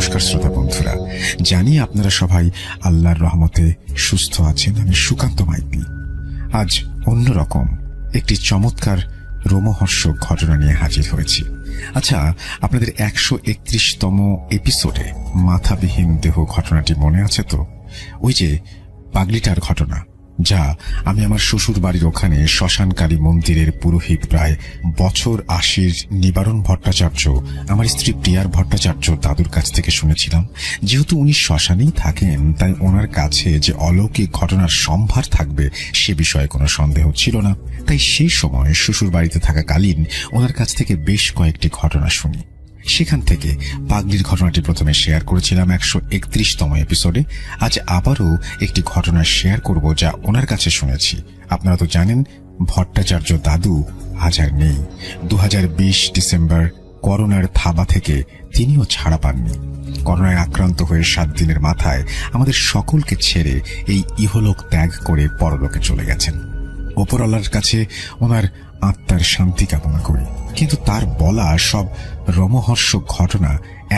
নমস্কার শ্রোতা বন্ধুরা, জানি আপনারা সবাই আল্লাহর রহমতে সুস্থ আছেন। আমি সুকান্ত মাইতি আজ অন্যরকম একটি চমৎকার রোমহর্ষক ঘটনা নিয়ে হাজির হয়েছি। আচ্ছা, আপনাদের 131তম এপিসোডে মাথাবিহীন দেহ ঘটনাটি মনে আছে তো? ওই যে পাগলিটার ঘটনা, যা আমি আমার শ্বশুর বাড়ির ওখানে শ্মশানকালী মন্দিরের পুরোহিত প্রায় বছর 80 নিবারণ ভট্টাচার্য, আমার স্ত্রী প্রিয়ার ভট্টাচার্য দাদুর কাছ থেকে শুনেছিলাম। যেহেতু উনি শ্মশানেই থাকেন, তাই ওনার কাছে যে অলৌকিক ঘটনার সম্ভার থাকবে সে বিষয়ে কোনো সন্দেহ ছিল না। তাই সেই সময় শ্বশুর বাড়িতে থাকাকালীন ওনার কাছ থেকে বেশ কয়েকটি ঘটনা শুনি। সেখান থেকে পাগলির ঘটনাটি প্রথমে শেয়ার করেছিলাম 131তম এপিসোডে। আজ আবারও একটি ঘটনা শেয়ার করব যা ওনার কাছে শুনেছি। আপনারা তো জানেন ভট্টাচার্য দাদু আজ আর নেই। 2020 ডিসেম্বর করোনার থাবা থেকে তিনিও ছাড়া পাননি। করোনায় আক্রান্ত হয়ে 7 দিনের মাথায় আমাদের সকলকে ছেড়ে এই ইহলোক ত্যাগ করে পরলোকে চলে গেছেন। ওপরওয়ালার কাছে ওনার আত্মার শান্তি কামনা করি। কিন্তু তার বলা সব রোমহর্ষক ঘটনা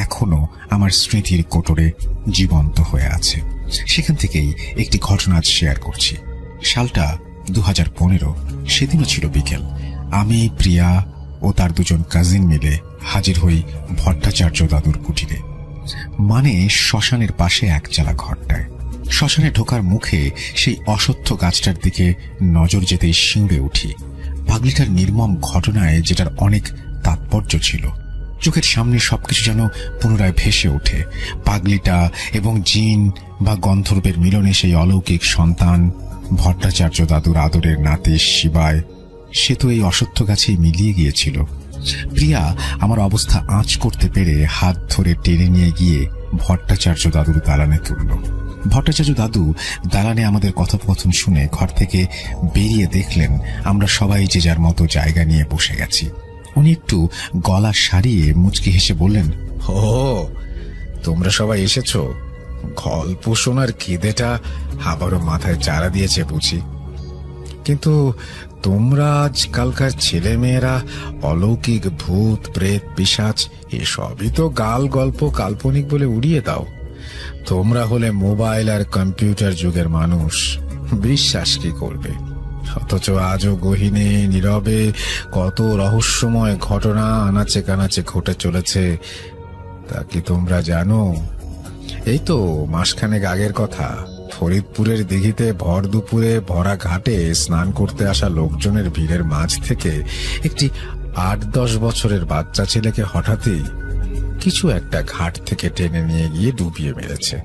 এখনো আমার স্মৃতির কোটরে জীবন্ত হয়ে আছে। সেখান থেকেই একটি ঘটনা আজ শেয়ার করছি। সালটা 2015। সেদিনও ছিল বিকেল। আমি, প্রিয়া ও তার দুজন কাজিন মিলে হাজির হই ভট্টাচার্য দাদুর কুটিরে, মানে শ্মশানের পাশে একচালা ঘরটায়। শ্মশানে ঢোকার মুখে সেই অশ্বত্থ গাছটার দিকে নজর যেতেই শিউরে উঠি। পাগলিটার নির্মম ঘটনায় যেটার অনেক তাৎপর্য ছিল, চোখের সামনে সবকিছু যেন পুনরায় ভেসে ওঠে। পাগলিটা এবং জিন বা গন্ধর্বের মিলনে সেই অলৌকিক সন্তান ভট্টাচার্য দাদুর আদরের নাতি শিবায়, সে তো এই অশ্বত্থ গাছেই মিলিয়ে গিয়েছিল। প্রিয়া আমার অবস্থা আঁচ করতে পেরে হাত ধরে টেনে নিয়ে গিয়ে ভট্টাচার্য দাদুর দালানে তুলল। ভট্টাচার্য দাদু দালানে আমাদের কথোপকথন শুনে ঘর থেকে বেরিয়ে দেখলেন আমরা সবাই যে যার মতো জায়গা নিয়ে বসে গেছি। উনি একটু গলা সারিয়ে মুচকি হেসে বললেন, ও, তোমরা সবাই এসেছো। গল্প শোনার খিদেটা আবারও মাথায় চারা দিয়েছে বুঝি। কিন্তু তোমরা আজকালকার ছেলে মেয়েরা অলৌকিক ভূত প্রেত পিশাচ এসবই তো গাল গল্প কাল্পনিক বলে উড়িয়ে দাও। তোমরা হলে মোবাইল আর কম্পিউটার যুগের মানুষ, বিশ্বাস কি করবে? অথচ আজও গহীনে নীরবে কত রহস্যময় ঘটনা আনাচে কানাচে ঘটে চলেছে, তা কি তোমরা জানো? এই তো মাসখানেক আগের কথা, ফরিদপুরের দিঘিতে ভর দুপুরে ভরা ঘাটে স্নান করতে আসা লোকজনের ভিড়ের মাঝ থেকে একটি 8-10 বছরের বাচ্চা ছেলেকে হঠাৎই কিছু একটা ঘাট থেকে টেনে নিয়ে গিয়ে ডুবিয়ে মেরেছে।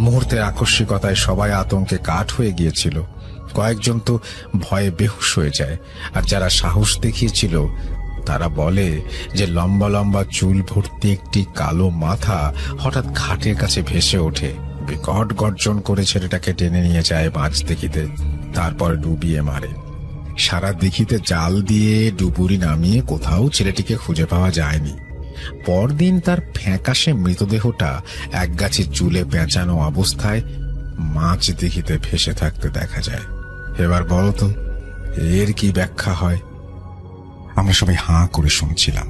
মুহূর্তের আকস্মিকতায় সবাই আতঙ্কে কাঠ হয়ে গিয়েছিল। কয়েকজন তো ভয়ে বেহুশ হয়ে যায়, আর যারা সাহস দেখিয়েছিল তারা বলে যে লম্বা লম্বা চুল ভর্তি একটি কালো মাথা হঠাৎ ঘাটের কাছে ভেসে ওঠে, বিকট গর্জন করে ছেলেটাকে টেনে নিয়ে যায় মাছ দেখিতে, তারপর ডুবিয়ে মারে। সারা দিঘিতে জাল দিয়ে ডুবুরি নামিয়ে কোথাও ছেলেটিকে খুঁজে পাওয়া যায়নি। পরদিন তার ফ্যাকাশে মৃতদেহটা একগাছি চুলে পেঁচানো অবস্থায় মাছ দিঘিতে ভেসে থাকতে দেখা যায়। এবার বলো তো এর কি ব্যাখ্যা হয়? আমরা সবাই হাঁ করে শুনছিলাম।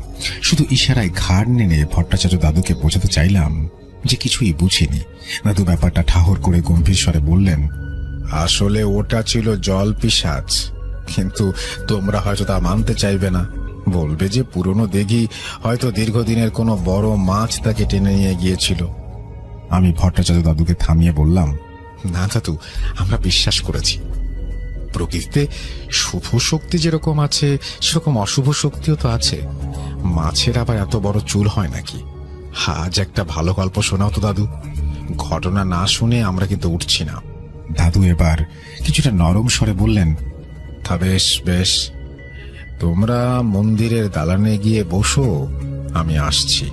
শুধু ইশারায় ঘাড় নেড়ে ভট্টাচার্য দাদুকে বোঝাতে চাইলাম যে কিছুই বুঝিনি। দাদু ব্যাপারটা ঠাহর করে গম্ভীর স্বরে বললেন, আসলে ওটা ছিল জল পিশাচ, কিন্তু তোমরা হয়তো তা মানতে চাইবে না। বলবে যে পুরনো দিঘি হয়তো দীর্ঘদিনের কোনো বড় মাছ তাকে টেনে নিয়ে গিয়েছিল। আমি ভট্টাচার্য দাদুকে থামিয়ে বললাম, না দাদু, আমরা বিশ্বাস করেছি প্রকৃতিতে শুভ শক্তি যেরকম আছে সেরকম অশুভ শক্তিও তো আছে। মাছের আবার এত বড় চুল হয় নাকি? আজ একটা ভালো গল্প শোনাও তো দাদু। ঘটনা না শুনে আমরা কিন্তু উঠছি না। দাদু এবার কিছুটা নরম স্বরে বললেন, তা বেশ বেশ, তোমরা মন্দিরের দালানে গিয়ে বসো, আমি আসছি।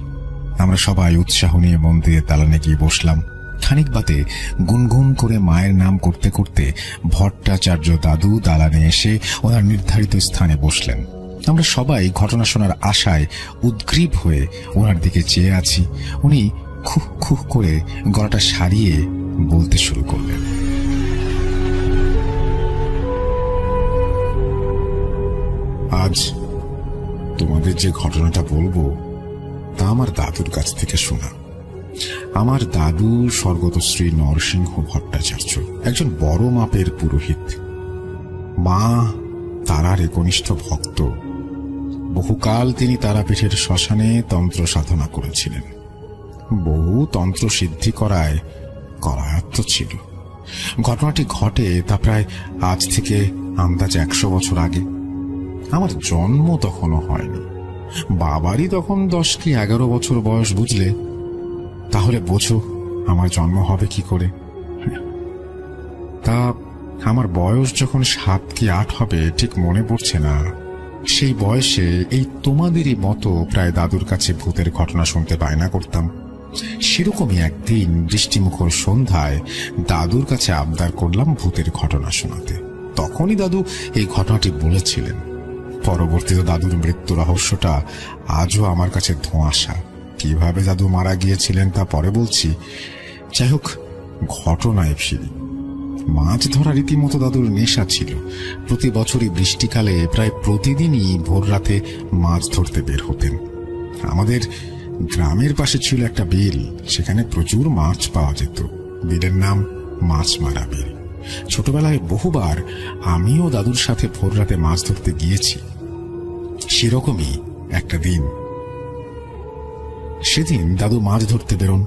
আমরা সবাই উৎসাহ নিয়ে মন্দিরের দালানে গিয়ে বসলাম। খানিক বাদে গুনগুন করে মায়ের নাম করতে করতে ভট্টাচার্য দাদু দালানে এসে ওনার নির্ধারিত স্থানে বসলেন। আমরা সবাই ঘটনা শোনার আশায় উদ্গ্রীব হয়ে ওনার দিকে চেয়ে আছি। উনি খুহ খুহ করে গলাটা সারিয়ে বলতে শুরু করলেন, আজ তোমাদের যে ঘটনাটা বলবো তা আমার দাদুর কাছ থেকে শোনা। আমার দাদু স্বর্গত শ্রী নরসিংহ ভট্টাচার্য একজন বড় মাপের পুরোহিত, মা তারার একনিষ্ঠ ভক্ত। বহুকাল তিনি তারাপীঠের শ্মশানে তন্ত্র সাধনা করেছিলেন। বহু তন্ত্র সিদ্ধি করায় করায়ত্ত ছিল। ঘটনাটি ঘটে তা প্রায় আজ থেকে আন্দাজ 100 বছর আগে। আমার জন্ম তখনও হয়নি। বাবারই তখন 10 কি 11 বছর বয়স, বুঝলে? তাহলে বোঝো আমার জন্ম হবে কি করে। তা আমার বয়স যখন 7 কি 8 হবে ঠিক মনে পড়ছে না, সেই বয়সে এই তোমাদেরই মতো প্রায় দাদুর কাছে ভূতের ঘটনা শুনতে বায়না করতাম। সেরকমই একদিন বৃষ্টিমুখর সন্ধ্যায় দাদুর কাছে আবদার করলাম ভূতের ঘটনা শোনাতে। তখনই দাদু এই ঘটনাটি বলেছিলেন। পরবর্তীতে দাদুর মৃত্যু রহস্যটা আজও আমার কাছে ধোঁয়াশা। কিভাবে দাদু মারা গিয়েছিলেন তা পরে বলছি। যাই হোক, ঘটনায় ফিরি। মাছ ধরা রীতিমতো দাদুর নেশা ছিল। প্রতি বছরই বৃষ্টিকালে প্রায় প্রতিদিনই ভোর রাতে মাছ ধরতে বের হতেন। আমাদের গ্রামের পাশে ছিল একটা বিল, সেখানে প্রচুর মাছ পাওয়া যেত। বিলের নাম মাছমারা বিল। ছোটবেলায় বহুবার আমিও দাদুর সাথে ভোর রাতে মাছ ধরতে গিয়েছি। সেরকমই একটা দিন। সেদিন দাদু মাছ ধরতে বেরোন।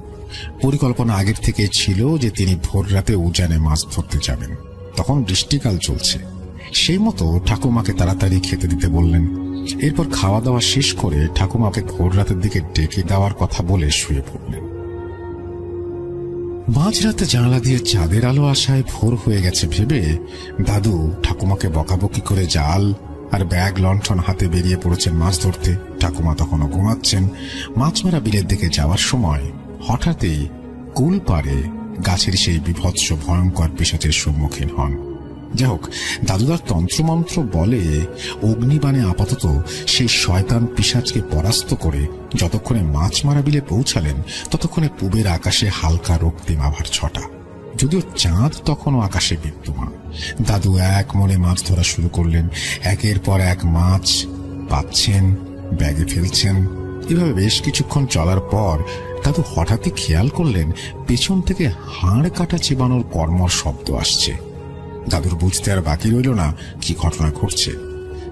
পরিকল্পনা আগের থেকে ছিল যে তিনি ভোর রাতে উজানে মাছ ধরতে যাবেন। তখন বৃষ্টিকাল চলছে। সেই মতো ঠাকুমাকে তাড়াতাড়ি খেতে দিতে বললেন। এরপর খাওয়া দাওয়া শেষ করে ঠাকুমাকে ভোর রাতের দিকে ডেকে দেওয়ার কথা বলে শুয়ে পড়লেন। মাঝরাতে জানালা দিয়ে চাঁদের আলো আসায় ভোর হয়ে গেছে ভেবে দাদু ঠাকুমাকে বকাবকি করে জাল আর ব্যাগ লণ্ঠন হাতে বেরিয়ে পড়েছেন মাছ ধরতে। ঠাকুমা তখনও ঘুমাচ্ছেন। মাছমারা বিলের দিকে যাওয়ার সময় হঠাৎই কুল পাড়ে গাছের সেই বিভৎস ভয়ঙ্কর পিশাচের সম্মুখীন হন। যাই হোক, দাদুদার তন্ত্রমন্ত্র বলে অগ্নিবাণে আপাতত সেই শয়তান পিশাচকে পরাস্ত করে যতক্ষণে মাছমারা বিলে পৌঁছালেন ততক্ষণে পূবের আকাশে হালকা রক্তিম আভার ছটা। যদিও চাঁদ তখনও আকাশে বিদ্যমান। দাদু এক মনে মাছ ধরা শুরু করলেন। একের পর এক মাছ পাচ্ছেন, ব্যাগে ফেলছেন। এভাবে বেশ কিছুক্ষণ চলার পর দাদু হঠাৎই খেয়াল করলেন পেছন থেকে হাড় কাটা চিবানোর কর্মর শব্দ আসছে। দাদুর বুঝতে আর বাকি রইল না কি ঘটনা ঘটছে।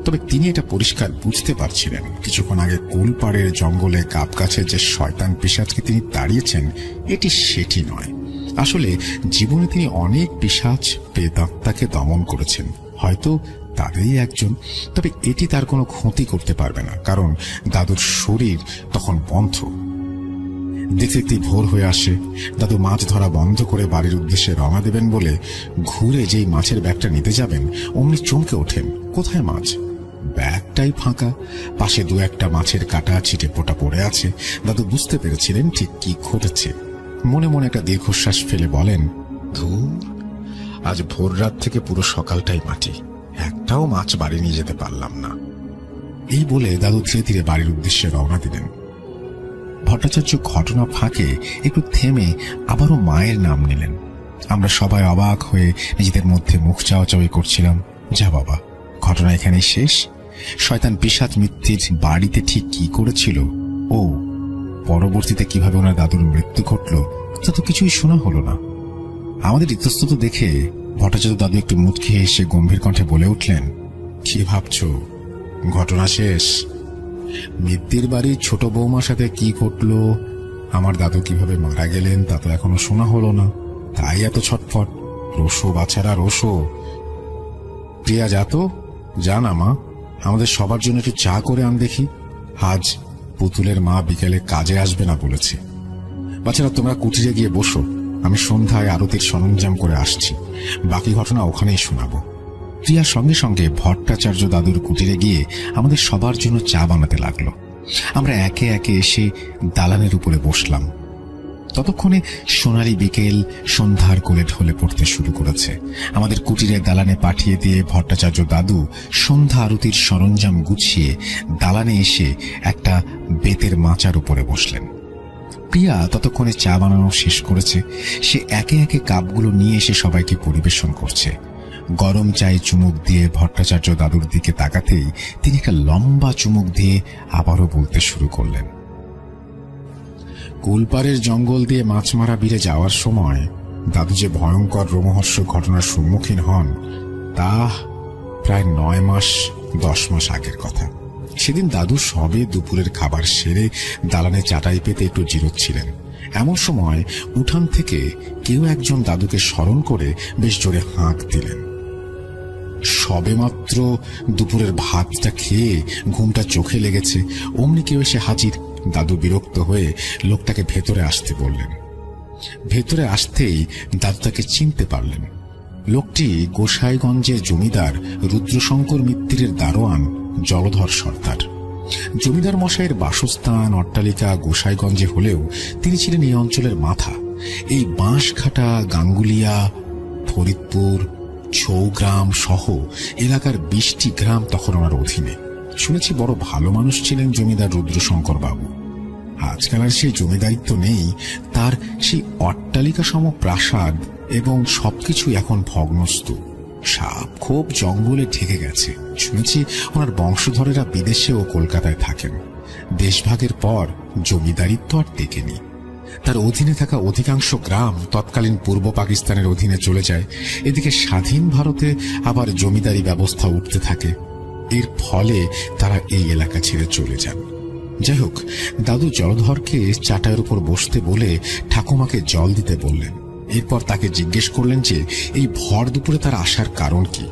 তবে তিনি এটা পরিষ্কার বুঝতে পারছিলেন কিছুক্ষণ আগে কুলপাড়ের জঙ্গলে গাব গাছের যে শয়তান পিশাচকে তিনি তাড়িয়েছেন এটি সেটি নয়। আসলে জীবনে তিনি অনেক পিশাচ প্রেতাত্মাকে দমন করেছেন, হয়তো তাদেরই একজন। তবে এটি তার কোনো ক্ষতি করতে পারবে না, কারণ দাদুর শরীর তখন বন্ধ। দেখতে দেখতে ভোর হয়ে আসে। দাদু মাছ ধরা বন্ধ করে বাড়ির উদ্দেশ্যে রওনা দেবেন বলে ঘুরে যেই মাছের ব্যাগটা নিতে যাবেন অমনি চমকে ওঠেন। কোথায় মাছ? ব্যাগটাই ফাঁকা। পাশে 2-1টা মাছের কাটা ছিটে পোটা পড়ে আছে। দাদু বুঝতে পেরেছিলেন ঠিক কি ঘটেছে। মনে মনে একটা দীর্ঘশ্বাস ফেলে বলেন, ধুর, আজ ভোর রাত থেকে পুরো সকালটাই মাটি, একটাও মাছ বাড়ি নিয়ে যেতে পারলাম না। এই বলে দাদু ধীরে ধীরে বাড়ির উদ্দেশ্যে রওনা দিলেন। ভট্টাচার্য ঘটনা ফাঁকে একটু থেমে আবারও মায়ের নাম নিলেন। আমরা সবাই অবাক হয়ে নিজেদের মধ্যে মুখ চাওয়াচাওয়ি করছিলাম। যা বাবা, ঘটনা এখানেই শেষ? শয়তান পিশাচ মিত্তির বাড়িতে ঠিক কি করেছিল ও পরবর্তীতে কিভাবে ওনার দাদুর মৃত্যু ঘটল তা তো কিছুই শোনা হলো না। আমাদের ইতস্তত দেখে ভট্টাচার্য দাদু একটু মুখ খেয়ে এসে গম্ভীর কণ্ঠে বলে উঠলেন, কি ভাবছো? ঘটনা শেষ? মিত্তির বাড়ির ছোট বৌমার সাথে কি ঘটলো, আমার দাদু কিভাবে মারা গেলেন তা তো এখনো শোনা হলো না। তাই এত ছটফট। রোসো বাছারা রোসো। প্রিয়া, যা তো, যা না মা, আমাদের সবার জন্য একটু চা করে আন দেখি। আজ পুতুলের মা বিকেলে কাজে আসবে না বলেছে। বাচ্চারা তোমরা কুটিরে গিয়ে বসো, আমি সন্ধ্যায় আরতির সরঞ্জাম করে আসছি। বাকি ঘটনা ওখানেই শোনাবো। প্রিয়া সঙ্গে সঙ্গে ভট্টাচার্য দাদুর কুটিরে গিয়ে আমাদের সবার জন্য চা বানাতে লাগলো। আমরা একে একে এসে দালানের উপরে বসলাম। ততক্ষণে সোনালি বিকেল সন্ধ্যার কোলে ঢলে পড়তে শুরু করেছে। আমাদের কুটিরের দালানে পাঠিয়ে দিয়ে ভট্টাচার্য দাদু সন্ধ্যা আরতির সরঞ্জাম গুছিয়ে দালানে এসে একটা বেতের মাচার উপরে বসলেন। প্রিয়া ততক্ষণে চা বানানো শেষ করেছে। সে একে একে কাপগুলো নিয়ে এসে সবাইকে পরিবেশন করছে। গরম চায়ে চুমুক দিয়ে ভট্টাচার্য দাদুর দিকে তাকাতেই তিনি একটা লম্বা চুমুক দিয়ে আবারও বলতে শুরু করলেন, কুলপাড়ের জঙ্গল দিয়ে মাছমারা বিলে যাওয়ার সময় দাদু যে ভয়ঙ্কর রোমহর্ষক ঘটনার সম্মুখীন হন তা প্রায় 9-10 মাস আগের কথা। সেদিন দাদু সবে দুপুরের খাবার সেরে দালানে চাটাই পেতে একটু জিরোচ্ছিলেন। এমন সময় উঠান থেকে কেউ একজন দাদুকে স্মরণ করে বেশ জোরে হাঁক দিলেন। সবেমাত্র দুপুরের ভাতটা খেয়ে ঘুমটা চোখে লেগেছে, অমনি কেউ এসে হাজির। দাদু বিরক্ত হয়ে লোকটাকে ভেতরে আসতে বললেন। ভেতরে আসতেই দাদু তাকে চিনতে পারলেন। লোকটি গোসাইগঞ্জের জমিদার রুদ্রশঙ্কর মিত্তিরের দারোয়ান জলধর সর্দার। জমিদার মশাইয়ের বাসস্থান অট্টালিকা গোসাইগঞ্জে হলেও তিনি ছিলেন এই অঞ্চলের মাথা। এই বাঁশঘাটা, গাঙ্গুলিয়া, ফরিদপুর, ছৌগ্রাম সহ এলাকার 20টি গ্রাম তখন ওনার অধীনে। শুনেছি বড় ভালো মানুষ ছিলেন জমিদার রুদ্রশঙ্কর বাবু। আজকাল আর সেই জমিদারিত্ব নেই, তার সেই অট্টালিকা সম প্রাসাদ এবং সবকিছু এখন ভগ্নস্তূপ। সাপ খোপ জঙ্গলে ঢেকে গেছে। শুনেছি ওনার বংশধরেরা বিদেশে ও কলকাতায় থাকেন। দেশভাগের পর জমিদারিত্ব আর টেকেনি। তার অধীনে থাকা অধিকাংশ গ্রাম তৎকালীন পূর্ব পাকিস্তানের অধীনে চলে যায়। এদিকে স্বাধীন ভারতে আবার জমিদারি ব্যবস্থা উঠতে থাকে। এর ফলে তারা এই এলাকা ছেড়ে চলে যান। যাই হোক, দাদু জলধরকে চাটাইয়ের উপর বসতে বলে ঠাকুমাকে জল দিতে বললেন। এরপর তাকে জিজ্ঞেস করলেন যে এই ভর দুপুরে তার আসার কারণ কি।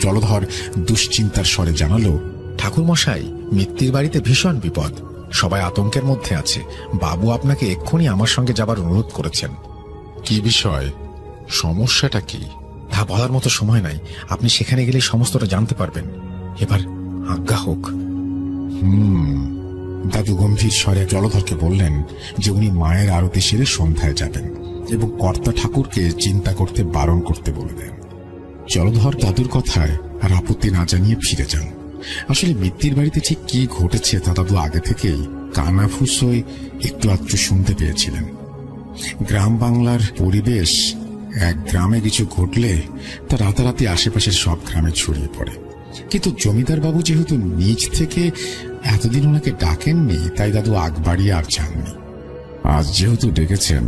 জলধর দুশ্চিন্তার স্বরে জানালো, ঠাকুরমশাই, মিত্তির বাড়িতে ভীষণ বিপদ, সবাই আতঙ্কের মধ্যে আছে। বাবু আপনাকে এক্ষুনি আমার সঙ্গে যাবার অনুরোধ করেছেন। কি বিষয়? সমস্যাটা কি? তা বলার মতো সময় নাই, আপনি সেখানে গেলে সমস্তটা জানতে পারবেন। এবার আজ্ঞা হোক। দাদু গম্ভীর স্বরে জলধরকে বললেন যে উনি মায়ের আরতি সেরে সন্ধ্যায় যাবেন এবং কর্তা ঠাকুরকে চিন্তা করতে বারণ করতে বলে দেন। জলধর দাদুর কথায় আর আপত্তি না জানিয়ে ফিরে যান। আসলে মিত্তির বাড়িতে ঠিক কি ঘটেছে তা দাদু আগে থেকেই কানাফুস হয়ে একটু আধটু শুনতে পেয়েছিলেন। গ্রাম বাংলার পরিবেশ, এক গ্রামে কিছু ঘটলে তা রাতারাতি আশেপাশের সব গ্রামে ছড়িয়ে পড়ে। কিন্তু জমিদার বাবু যেহেতু নিজ থেকে এতদিন ওনাকে ডাকেননি, তাই দাদু আগ বাড়িয়ে আর যাননি। আজ যেহেতু ডেকেছেন,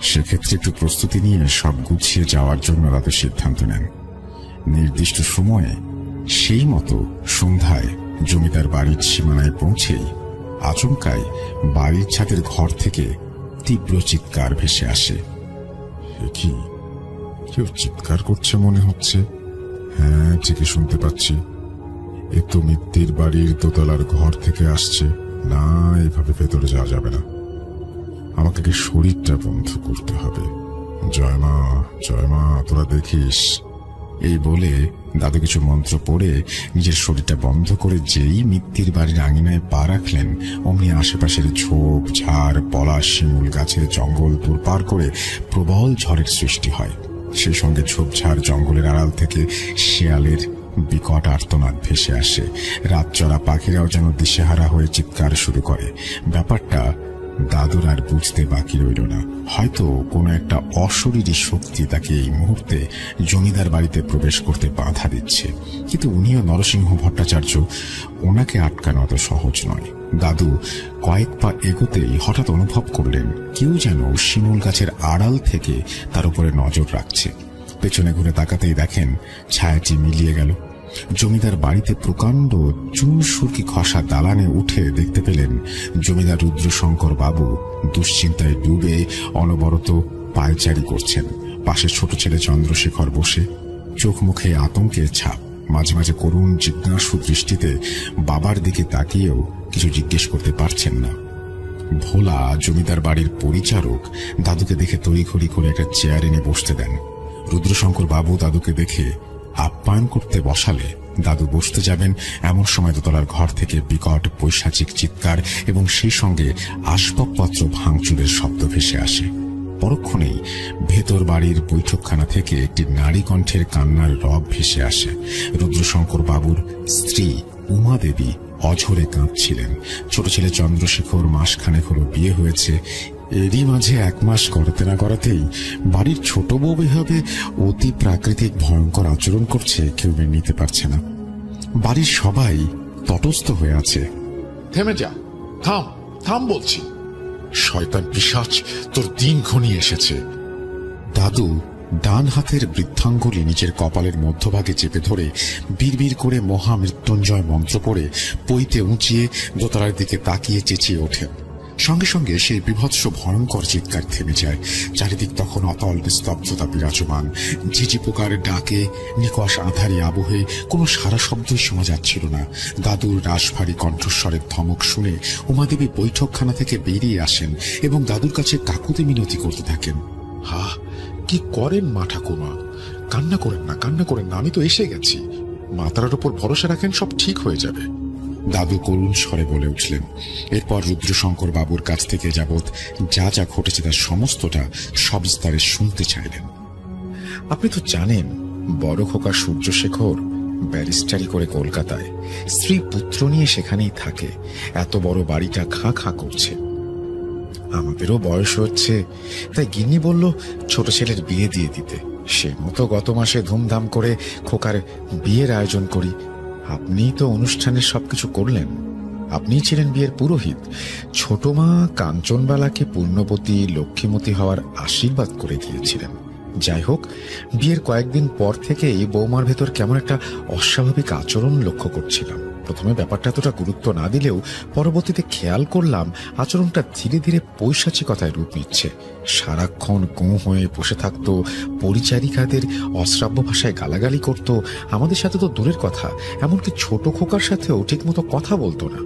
সেক্ষেত্রে একটু প্রস্তুতি নিয়ে সব গুছিয়ে যাওয়ার জন্য দাদু সিদ্ধান্ত নেন। নির্দিষ্ট সময়ে সেই মতো সন্ধ্যায় জমিদার বাড়ির সীমানায় পৌঁছেই আচমকাই বাড়ির ছাদের ঘর থেকে তীব্র চিৎকার ভেসে আসে। কি কেউ চিৎকার করছে মনে হচ্ছে? হ্যাঁ, ঠিকই শুনতে পাচ্ছি। এ তো মিত্তির বাড়ির দোতলার ঘর থেকে আসছে। না, এইভাবে ভেতরে যাওয়া যাবে না, আমাকে কি শরীরটা বন্ধ করতে হবে। জয় মা, জয় মা, তোরা দেখিস। এই বলে দাদু কিছু মন্ত্র পড়ে নিজের শরীরটা বন্ধ করে যেই মিত্তির বাড়ির আঙিনায় পা রাখলেন, অমনি আশেপাশের ঝোপ ঝাড়, পলাশ, শিমুল গাছের জঙ্গল পার করে প্রবল ঝড়ের সৃষ্টি হয়। সেই সঙ্গে ঝোপঝাড় জঙ্গলের আড়াল থেকে শেয়ালের বিকট আর্তনাদ ভেসে আসে। রাত চড়া পাখিরাও যেন দিশেহারা হয়ে চিৎকার শুরু করে। ব্যাপারটা দাদুর আর বুঝতে বাকি রইল না। হয়তো কোনো একটা অশরীরী শক্তি তাকে এই মুহূর্তে জমিদার বাড়িতে প্রবেশ করতে বাধা দিচ্ছে। কিন্তু উনিও নরসিংহ ভট্টাচার্য, ওনাকে আটকানো অত সহজ নয়। দাদু কয়েক পা এগোতেই হঠাৎ অনুভব করলেন কেউ যেন শিমুল গাছের আড়াল থেকে তার উপরে নজর রাখছে। পেছনে ঘুরে তাকাতেই দেখেন ছায়াটি মিলিয়ে গেল। জমিদার বাড়িতে প্রকাণ্ড চুন সুরকি খসা দালানে উঠে দেখতে পেলেন জমিদার রুদ্রশঙ্কর বাবু দুশ্চিন্তায় ডুবে অনবরত পায়চারি করছেন। পাশে ছোট ছেলে চন্দ্রশেখর বসে, চোখ মুখে আতঙ্কের ছাপ। মাঝে মাঝে করুণ জিজ্ঞাসু দৃষ্টিতে বাবার দিকে তাকিয়েও কিছু জিজ্ঞেস করতে পারছেন না। ভোলা, জমিদার বাড়ির পরিচারক, দাদুকে দেখে তড়িঘড়ি করে একটা চেয়ার এনে বসতে দেন। রুদ্রশঙ্কর বাবু দাদুকে দেখে আপ্যায়ন করতে বসালে দাদু বসতে যাবেন, এমন সময় দোতলার ঘর থেকে বিকট পৈশাচিক চিৎকার এবং সেই সঙ্গে আসবাবপত্র ভাঙচুরের শব্দ ভেসে আসে। পরক্ষণেই ভেতর বাড়ির বৈঠকখানা থেকে একটি নারী কণ্ঠের কান্নার রব ভেসে আসে। রুদ্রশঙ্কর বাবুর স্ত্রী উমা দেবী অঝরে কাঁদছিলেন। ছোট ছেলে চন্দ্রশেখর মাসখানেক হলো বিয়ে হয়েছে। এরই মাঝে 1 মাস করাতে না করাতেই বাড়ির ছোট বউ এভাবে অতি প্রাকৃতিক ভয়ঙ্কর আচরণ করছে, কেউ মেনে নিতে পারছে না। বাড়ির সবাই তটস্থ হয়ে আছে। থেমে যা, থাম থাম বলছি। শয়তান পিশাচ তোর দিন ঘনিয়ে এসেছে। দাদু ডান হাতের বৃদ্ধাঙ্গুলি নিজের কপালের মধ্যভাগে চেপে ধরে বিড়বিড় করে মহামৃত্যুঞ্জয় মন্ত্র পড়ে পইতে উঁচিয়ে দোতলার দিকে তাকিয়ে চেঁচিয়ে ওঠেন। সঙ্গে সঙ্গে সেই বিভৎস ভয়ঙ্কর চিৎকার থেমে যায়। চারিদিক তখন অতল নিস্তব্ধতা বিরাজমান। ঝিঝি পোকার ডাকে নিকশ আঁধারি আবহে কোনো সারা শব্দই শোনা যাচ্ছিল না। দাদুর রাশভারী কণ্ঠস্বরের ধমক শুনে উমাদেবী বৈঠকখানা থেকে বেরিয়ে আসেন এবং দাদুর কাছে কাকুতি মিনতি করতে থাকেন। হা, কি করেন মা ঠাকুমা? কান্না করেন না, কান্না করেন না, আমি তো এসে গেছি। মাতার উপর ভরসা রাখেন, সব ঠিক হয়ে যাবে। দাদু করুণ স্বরে বলে উঠলেন। এরপর রুদ্রশঙ্কর বাবুর কাছ থেকে যাবৎ যা যা ঘটেছে তার সমস্তটা সবিস্তারে শুনতে চাইলেন। আপনি তো জানেন বড় খোকা সূর্যশেখর ব্যারিস্টারি করে কলকাতায়, স্ত্রী পুত্র নিয়ে সেখানেই থাকে। এত বড় বাড়িটা খাঁ খাঁ করছে। আমাদেরও বয়স হচ্ছে, তাই গিন্নি বলল ছোট ছেলের বিয়ে দিয়ে দিতে। সে মতো গত মাসে ধুমধাম করে খোকার বিয়ের আয়োজন করি। আপনিই তো অনুষ্ঠানের সবকিছু করলেন, আপনিই ছিলেন বিয়ের পুরোহিত। ছোট মা কাঞ্চনবালাকে পূর্ণবতী লক্ষ্মীমতী হওয়ার আশীর্বাদ করে দিয়েছিলেন। যাই হোক, বিয়ের কয়েকদিন পর থেকেই বৌমার ভেতর কেমন একটা অস্বাভাবিক আচরণ লক্ষ্য করছিলাম। প্রথমে ব্যাপারটা এতটা গুরুত্ব না দিলেও পরবর্তীতে খেয়াল করলাম আচরণটা ধীরে ধীরে পৈশাচিকতায় রূপ নিচ্ছে। সারাক্ষণ গোঁ হয়ে বসে থাকতো, পরিচারিকাদের অশ্রাব্য ভাষায় গালাগালি করত। আমাদের সাথে তো দূরের কথা, এমনকি ছোট খোকার সাথেও ঠিক মতো কথা বলতো না।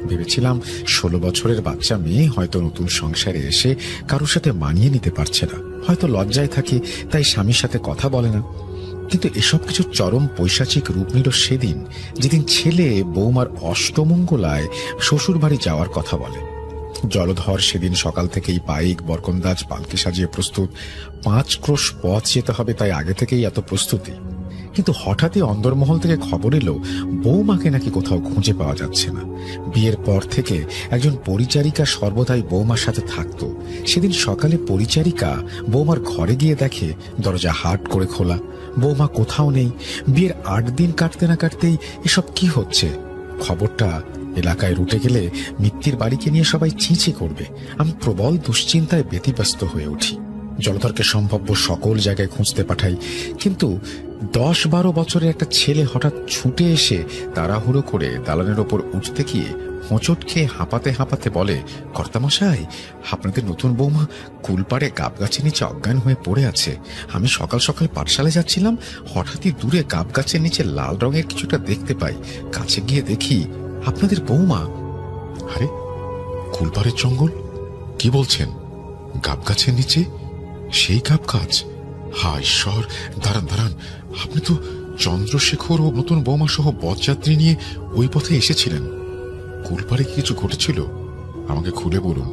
ভেবেছিলাম 16 বছরের বাচ্চা মেয়ে হয়তো নতুন সংসারে এসে কারোর সাথে মানিয়ে নিতে পারছে না, হয়তো লজ্জায় থাকে তাই স্বামীর সাথে কথা বলে না। কিন্তু এসব কিছু চরম পৈশাচিক রূপ নিল সেদিন, যেদিন ছেলে বৌমার অষ্টমঙ্গলায় শ্বশুর বাড়ি যাওয়ার কথা বলে। জলধর সেদিন সকাল থেকেই পাইক বরকন্দাজ পালকি সাজিয়ে প্রস্তুত। 5 ক্রোশ পথ যেতে হবে, তাই আগে থেকেই এত প্রস্তুতি। কিন্তু হঠাৎই অন্দরমহল থেকে খবর এলো বৌমাকে নাকি কোথাও খুঁজে পাওয়া যাচ্ছে না। বিয়ের পর থেকে একজন পরিচারিকা সর্বদাই বৌমার সাথে থাকতো। সেদিন সকালে পরিচারিকা বৌমার ঘরে গিয়ে দেখে দরজা হাট করে খোলা, বৌমা কোথাও নেই। বিয়ের 8 দিন কাটতে না কাটতেই এসব কি হচ্ছে? খবরটা এলাকায় রুটে গেলে মিত্তির বাড়িকে নিয়ে সবাই ছিঁচি করবে। আমি প্রবল দুশ্চিন্তায় ব্যতিব্যস্ত হয়ে উঠি। জলধরকে সম্ভাব্য সকল জায়গায় খুঁজতে পাঠাই, কিন্তু 10-12 বছরের একটা ছেলে হঠাৎ ছুটে এসে তাড়াহুড়ো করে দালানের ওপর উঠতে গিয়ে হোঁচট খেয়ে হাঁপাতে হাঁপাতে বলে, কর্তামশাই, আপনাদের নতুন বৌমা কুলপাড়ে গাব গাছের নিচে অজ্ঞান হয়ে পড়ে আছে। আমি সকাল সকাল পাঠশালায় যাচ্ছিলাম, হঠাৎই দূরে গাব গাছের নিচে লাল রঙের কিছুটা দেখতে পাই। কাছে গিয়ে দেখি আপনাদের বৌমা। আরে, কুলপাড়ের জঙ্গল? কি বলছেন? গাব গাছের নিচে? সেই গাব গাছ? হা ঈশ্বর, দাঁড়ান দাঁড়ান, আপনি তো চন্দ্রশেখর ও নতুন বৌমা সহ বরযাত্রী নিয়ে ওই পথে এসেছিলেন। কুলপাড়ে কি কিছু ঘটেছিল? আমাকে খুলে বলুন,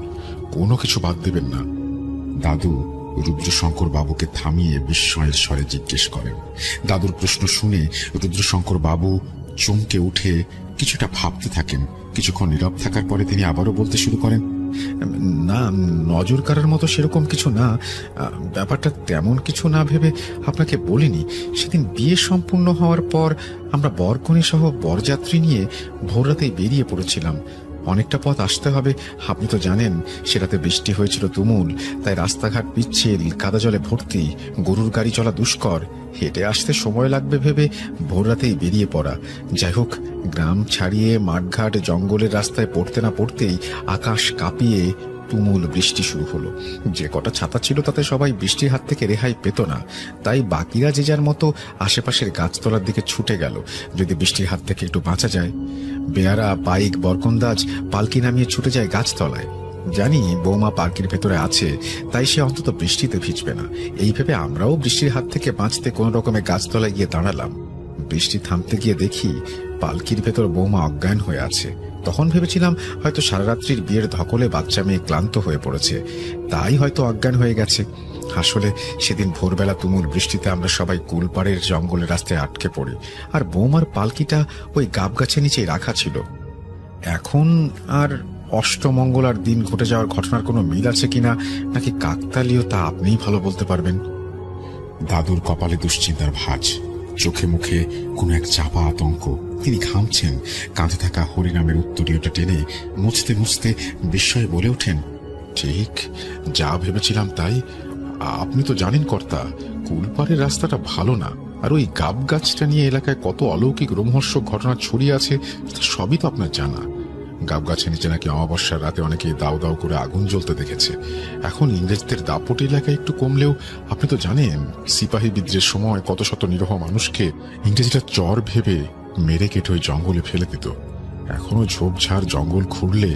কোনো কিছু বাদ দেবেন না। দাদু রুদ্রশঙ্কর বাবুকে থামিয়ে বিস্ময়ের স্বরে জিজ্ঞেস করেন। দাদুর প্রশ্ন শুনে রুদ্রশঙ্কর বাবু চমকে উঠে কিছুটা ভাবতে থাকেন। কিছুক্ষণ নীরব থাকার পরে তিনি আবারও বলতে শুরু করেন, না, নজর কাড়ার মতো সেরকম কিছু না। ব্যাপারটা তেমন কিছু না ভেবে আপনাকে বলিনি। সেদিন বিয়ে সম্পূর্ণ হওয়ার পর আমরা বরকনে সহ বরযাত্রী নিয়ে ভোররাতেই বেরিয়ে পড়েছিলাম। অনেকটা পথ আসতে হবে, আপনি তো জানেন। সেটাতে বৃষ্টি হয়েছিল তুমুল, তাই রাস্তাঘাট পিচ্ছিল, কাদা জলে ভর্তি, গরুর গাড়ি চলা দুষ্কর। হেঁটে আসতে সময় লাগবে ভেবে ভোররাতেই বেরিয়ে পড়া। যাই হোক, গ্রাম ছাড়িয়ে মাঠঘাট জঙ্গলের রাস্তায় পড়তে না পড়তেই আকাশ কাঁপিয়ে তুমুল বৃষ্টি শুরু হলো। যে কটা ছাতা ছিল তাতে সবাই বৃষ্টির হাত থেকে রেহাই পেত না, তাই বাকিরা যে যার মতো আশেপাশের গাছতলার দিকে ছুটে গেল, যদি বৃষ্টির হাত থেকে একটু বাঁচা যায়। বেয়ারা, পাইক, বরকন্দাজ পালকি নামিয়ে ছুটে যায় গাছতলায়। জানি বৌমা পালকির ভেতরে আছে, তাই সে অন্তত বৃষ্টিতে ভিজবে না। এই ভেবে আমরাও বৃষ্টির হাত থেকে বাঁচতে কোন রকমে গাছতলায় গিয়ে দাঁড়ালাম। বৃষ্টি থামতে গিয়ে দেখি পালকির ভেতর বৌমা অজ্ঞান হয়ে আছে। তখন ভেবেছিলাম হয়তো সারা রাত্রির বিয়ের ধকলে বাচ্চা মেয়ে ক্লান্ত হয়ে পড়েছে, তাই হয়তো অজ্ঞান হয়ে গেছে। আসলে সেদিন ভোরবেলা তুমুল বৃষ্টিতে আমরা সবাই কুলপাড়ের জঙ্গলের রাস্তায় আটকে পড়ি, আর বৌমার পালকিটা ওই গাব গাছের নিচেই রাখা ছিল। এখন আর অষ্টমঙ্গলার দিন ঘটে যাওয়ার ঘটনার কোনো মিল আছে কিনা, নাকি কাকতালীয়, তা আপনিই ভালো বলতে পারবেন। দাদুর কপালে দুশ্চিন্তার ভাঁজ, চোখে মুখে কোনো এক চাপা আতঙ্ক। তিনি ঘামছেন। কাঁধে থাকা হরিনামের উত্তরীয়টা টেনে মুছতে মুছতে বিস্ময়ে বলে ওঠেন, ঠিক যা ভেবেছিলাম তাই। আপনি তো জানেন কর্তা, কুলপাড়ের রাস্তাটা ভালো না, আর ওই গাব গাছটা নিয়ে এলাকায় কত অলৌকিক রোমহর্ষক ঘটনা ছড়িয়ে আছে তা সবই তো আপনার জানা। গাব গাছের নিচে নাকি অমাবস্যার রাতে অনেকেই দাউ দাউ করে আগুন জ্বলতে দেখেছে। এখন ইংরেজদের দাপট এলাকায় একটু কমলেও আপনি তো জানেন সিপাহী বিদ্রোহের সময় কত শত নিরহ মানুষকে ইংরেজরা চর ভেবে মেরে কেটে ওই জঙ্গলে ফেলে দিত। এখনো ঝোপঝাড় জঙ্গল খুঁড়লে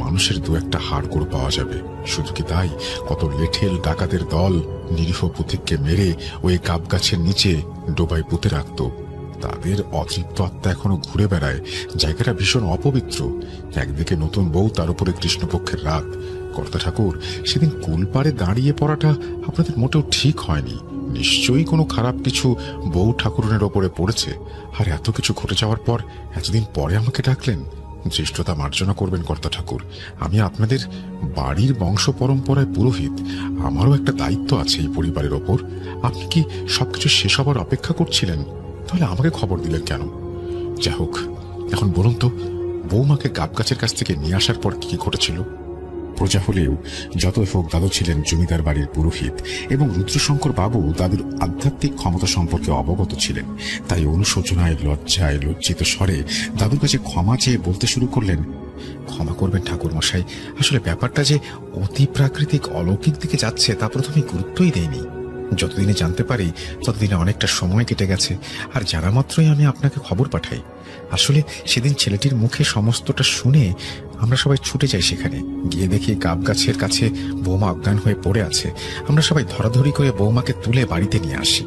মানুষের দু একটা হাড়গোড় পাওয়া যাবে। শুধু কি তাই, কত লেঠেল ডাকাতের দল নিরীহ পথিককে মেরে ওই গাব গাছের নিচে ডোবায় পুঁতে রাখত। তাদের অতৃপ্ত আত্মা এখনো ঘুরে বেড়ায়। জায়গাটা ভীষণ অপবিত্র। একদিকে নতুন বউ, তার উপরে কৃষ্ণপক্ষের রাত। কর্তা ঠাকুর, সেদিন কুলপাড়ে দাঁড়িয়ে পড়াটা আপনাদের মোটেও ঠিক হয়নি। নিশ্চয়ই কোনো খারাপ কিছু বউ ঠাকুরনের ওপরে পড়েছে। আর এত কিছু ঘটে যাওয়ার পর এতদিন পরে আমাকে ডাকলেন। জ্যেষ্ঠতা মার্জনা করবেন কর্তা ঠাকুর। আমি আপনাদের বাড়ির বংশ পরম্পরায় পুরোহিত, আমারও একটা দায়িত্ব আছে এই পরিবারের ওপর। আপনি কি সবকিছু শেষ হবার অপেক্ষা করছিলেন? তাহলে আমাকে খবর দিলেন কেন? যাই হোক, এখন বলুন তো, বৌমাকে গাব গাছের কাছ থেকে নিয়ে আসার পর কি ঘটেছিল? প্রজা হলেও যতই হোক দাদু ছিলেন জমিদার বাড়ির পুরোহিত, এবং রুদ্রশঙ্কর বাবু দাদুর আধ্যাত্মিক ক্ষমতা সম্পর্কে অবগত ছিলেন। তাই অনুশোচনায়, লজ্জায়, লজ্জিত স্বরে দাদুর কাছে ক্ষমা চেয়ে বলতে শুরু করলেন, ক্ষমা করবেন ঠাকুর মশাই, আসলে ব্যাপারটা যে অতি প্রাকৃতিক অলৌকিক দিকে যাচ্ছে তা প্রথমে গুরুত্বই দেয়নি। যতদিনে জানতে পারি ততদিনে অনেকটা সময় কেটে গেছে, আর জানা মাত্রই আমি আপনাকে খবর পাঠাই। আসলে সেদিন ছেলেটির মুখে সমস্তটা শুনে আমরা সবাই ছুটে যাই সেখানে। গিয়ে দেখি গাব গাছের কাছে বৌমা অজ্ঞান হয়ে পড়ে আছে। আমরা সবাই ধরাধরি করে বৌমাকে তুলে বাড়িতে নিয়ে আসি।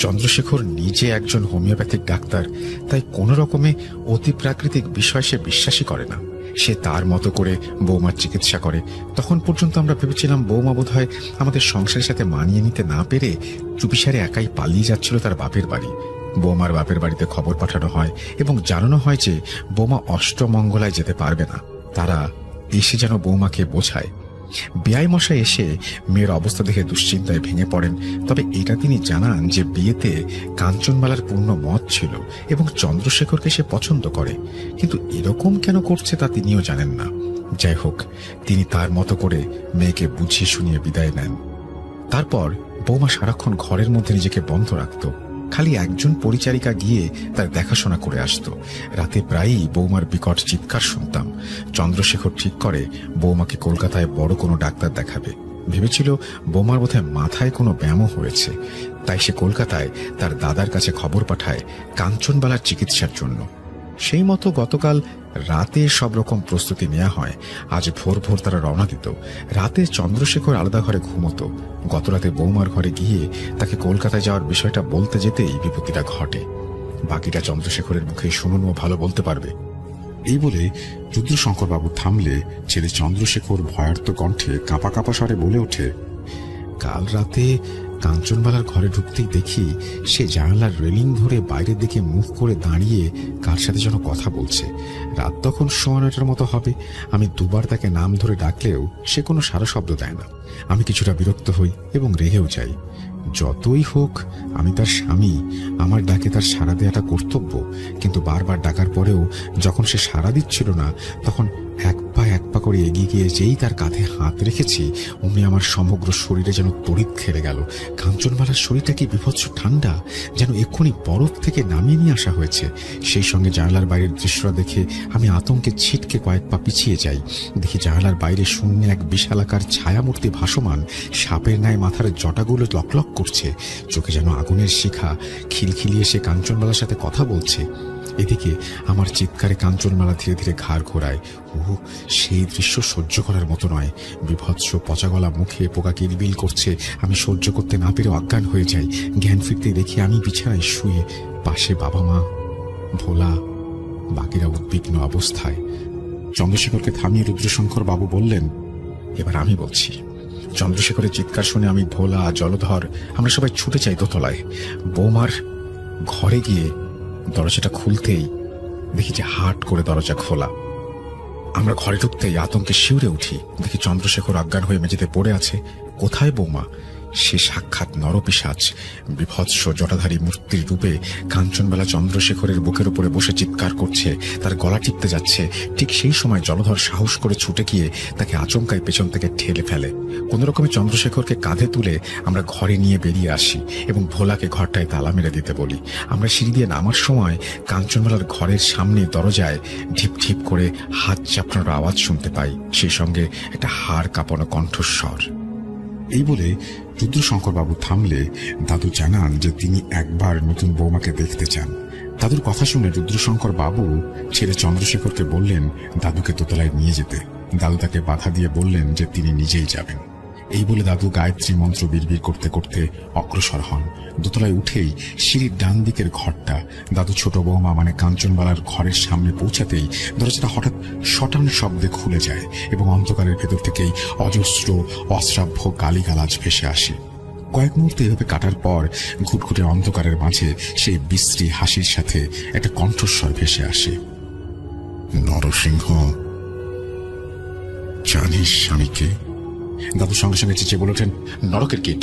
চন্দ্রশেখর নিজে একজন হোমিওপ্যাথিক ডাক্তার, তাই কোনো রকমে অতি প্রাকৃতিক বিষয় সে বিশ্বাসই করে না। সে তার মতো করে বৌমার চিকিৎসা করে। তখন পর্যন্ত আমরা ভেবেছিলাম বৌমা বোধহয় আমাদের সংসারের সাথে মানিয়ে নিতে না পেরে চুপিসারে একাই পালিয়ে যাচ্ছিল তার বাপের বাড়ি। বৌমার বাপের বাড়িতে খবর পাঠানো হয় এবং জানানো হয় যে বৌমা অষ্টমঙ্গলায় যেতে পারবে না। তারা এসে যেন বৌমাকে বোঝায়। বেয়াই মশাই এসে মেয়ের অবস্থা দেখে দুশ্চিন্তায় ভেঙে পড়েন। তবে এটা তিনি জানান যে বিয়েতে কাঞ্চনমালার পূর্ণ মত ছিল এবং চন্দ্রশেখরকে সে পছন্দ করে, কিন্তু এরকম কেন করছে তা তিনিও জানেন না। যাই হোক, তিনি তার মতো করে মেয়েকে বুঝিয়ে শুনিয়ে বিদায় নেন। তারপর বৌমা সারাক্ষণ ঘরের মধ্যে নিজেকে বন্ধ রাখত। খালি একজন পরিচারিকা গিয়ে তার দেখাশোনা করে আসত। রাতে প্রায়ই বৌমার বিকট চিৎকার শুনতাম। চন্দ্রশেখর ঠিক করে বৌমাকে কলকাতায় বড় কোনো ডাক্তার দেখাবে। ভেবেছিল বৌমার বোধহয় মাথায় কোনো ব্যায়ামও হয়েছে। তাই সে কলকাতায় তার দাদার কাছে খবর পাঠায় কাঞ্চনবালার চিকিৎসার জন্য। সেই মতো গতকাল রাতে সব রকম প্রস্তুতি নেওয়া হয়। আজ ভোর ভোর তারা রওনা দিত। রাতে চন্দ্রশেখর আলাদা ঘরে ঘুমতো। গতরাতে বৌমার ঘরে গিয়ে তাকে কলকাতায় যাওয়ার বিষয়টা বলতে যেতেই বিপত্তিটা ঘটে। বাকিটা চন্দ্রশেখরের মুখে শুনুন, ও ভালো বলতে পারবে। এই বলে রুদ্রশঙ্কর বাবু থামলে ছেলে চন্দ্রশেখর ভয়ার্ত কণ্ঠে কাঁপা কাঁপা স্বরে বলে ওঠে, কাল রাতে কাঞ্চনবালার ঘরে ঢুকতেই দেখি সে জানালার রেলিং ধরে বাইরের দিকে মুখ করে দাঁড়িয়ে কার সাথে যেন কথা বলছে। রাত তখন 9:15 মতো হবে। আমি দুবার তাকে নাম ধরে ডাকলেও সে কোনো সারা শব্দ দেয় না। আমি কিছুটা বিরক্ত হই এবং রেগেও যাই। যতই হোক আমি তার স্বামী, আমার ডাকে তার সাড়া দেওয়াটা কর্তব্য। কিন্তু বারবার ডাকার পরেও যখন সে সাড়া দিচ্ছিল না, তখন এক পা করে এগিয়ে গিয়ে যেই তার কাঁধে হাত রেখেছি, অমনি আমার সমগ্র শরীরে যেন তড়িৎ খেলে গেল। কাঞ্চনমালার শরীরটা কি বিভৎস ঠান্ডা, যেন এক্ষুনি বরফ থেকে নামিয়ে নিয়ে আসা হয়েছে। সেই সঙ্গে জানালার বাইরের দৃশ্যটা দেখে আমি আতঙ্কে ছিটকে কয়েক পা পিছিয়ে যাই। দেখি জানালার বাইরে শূন্যে এক বিশালাকার ছায়ামূর্তি ভাসমান, সাপের ন্যায় মাথার জটাগুলো লকলক করছে। চোখে যেন আগুনের শিখা, খিলখিলিয়ে সে কাঞ্চনমালার সাথে কথা বলছে। এদিকে আমার চিৎকারে কাঞ্চনমালা ধীরে ধীরে ঘাড় ঘোরায়। সেই দৃশ্য সহ্য করার মতো নয়। বিভৎস পচাগলা মুখে পোকা কিলবিল করছে। আমি সহ্য করতে না পেরে অজ্ঞান হয়ে যাই। জ্ঞান ফিরতে দেখি আমি বিছানায় শুয়ে, পাশে বাবা মা, ভোলা, বাকিরা উদ্বিগ্ন অবস্থায়। চন্দ্রশেখরকে থামিয়ে রুদ্রশঙ্কর বাবু বললেন, এবার আমি বলছি। চন্দ্রশেখরের চিৎকার শুনে আমি, ভোলা, জলধর, আমরা সবাই ছুটে যাই দোতলায়। বৌমার ঘরে গিয়ে দরজাটা খুলতেই দেখি যে হাট করে দরজা খোলা। আমরা ঘরে ঢুকতেই আতঙ্কে শিউরে উঠি। দেখি চন্দ্রশেখর অজ্ঞান হয়ে মেঝেতে পড়ে আছে। কোথায় বৌমা? সে সাক্ষাৎ নরপিশাচ বিভৎস জটাধারী মূর্তির রূপে কাঞ্চনবেলা চন্দ্রশেখরের বুকের উপরে বসে চিৎকার করছে, তার গলা টিপতে যাচ্ছে। ঠিক সেই সময় জলধর সাহস করে ছুটে গিয়ে তাকে আচমকায় পেছন থেকে ঠেলে ফেলে। কোন রকমে চন্দ্রশেখরকে কাঁধে তুলে আমরা ঘরে নিয়ে বেরিয়ে আসি এবং ভোলাকে ঘরটায় তালা মেরে দিতে বলি। আমরা সিঁড়ি দিয়ে নামার সময় কাঞ্চনবেলার ঘরের সামনে দরজায় ঢিপ ঢিপ করে হাত চাপড়ানোর আওয়াজ শুনতে পাই, সেই সঙ্গে একটা হাড় কাঁপানো কণ্ঠস্বর। এই বলে রুদ্রশঙ্কর বাবু থামলে দাদু জানান যে তিনি একবার নতুন বৌমাকে দেখতে চান। দাদুর কথা শুনে রুদ্রশঙ্কর বাবু ছেলে চন্দ্রশেখরকে বললেন দাদুকে দোতলায় নিয়ে যেতে। দাদু তাকে বাধা দিয়ে বললেন যে তিনি নিজেই যাবেন। এই বলে দাদু গায়ত্রী মন্ত্র বিড়বিড় করতে করতে অগ্রসর হন। দোতলায় উঠেই সিঁড়ির ডান দিকের ঘরটা দাদু ছোট বৌমা মানে কাঞ্চনবালার ঘরের সামনে পৌঁছাতেই দরজাটা হঠাৎ শটান শব্দে খুলে যায় এবং অন্ধকারের ভেতর থেকেই অজস্র অশ্রাব্য গালিগালাজ ভেসে আসে। কয়েক মুহূর্তে এভাবে কাটার পর ঘুটঘুটে অন্ধকারের মাঝে সেই বিশ্রী হাসির সাথে একটা কণ্ঠস্বর ভেসে আসে। নরসিংহ, জানিস স্বামীকে? দাদু সঙ্গে সঙ্গে চেঁচিয়ে বলে ওঠেন, নরকের কীট,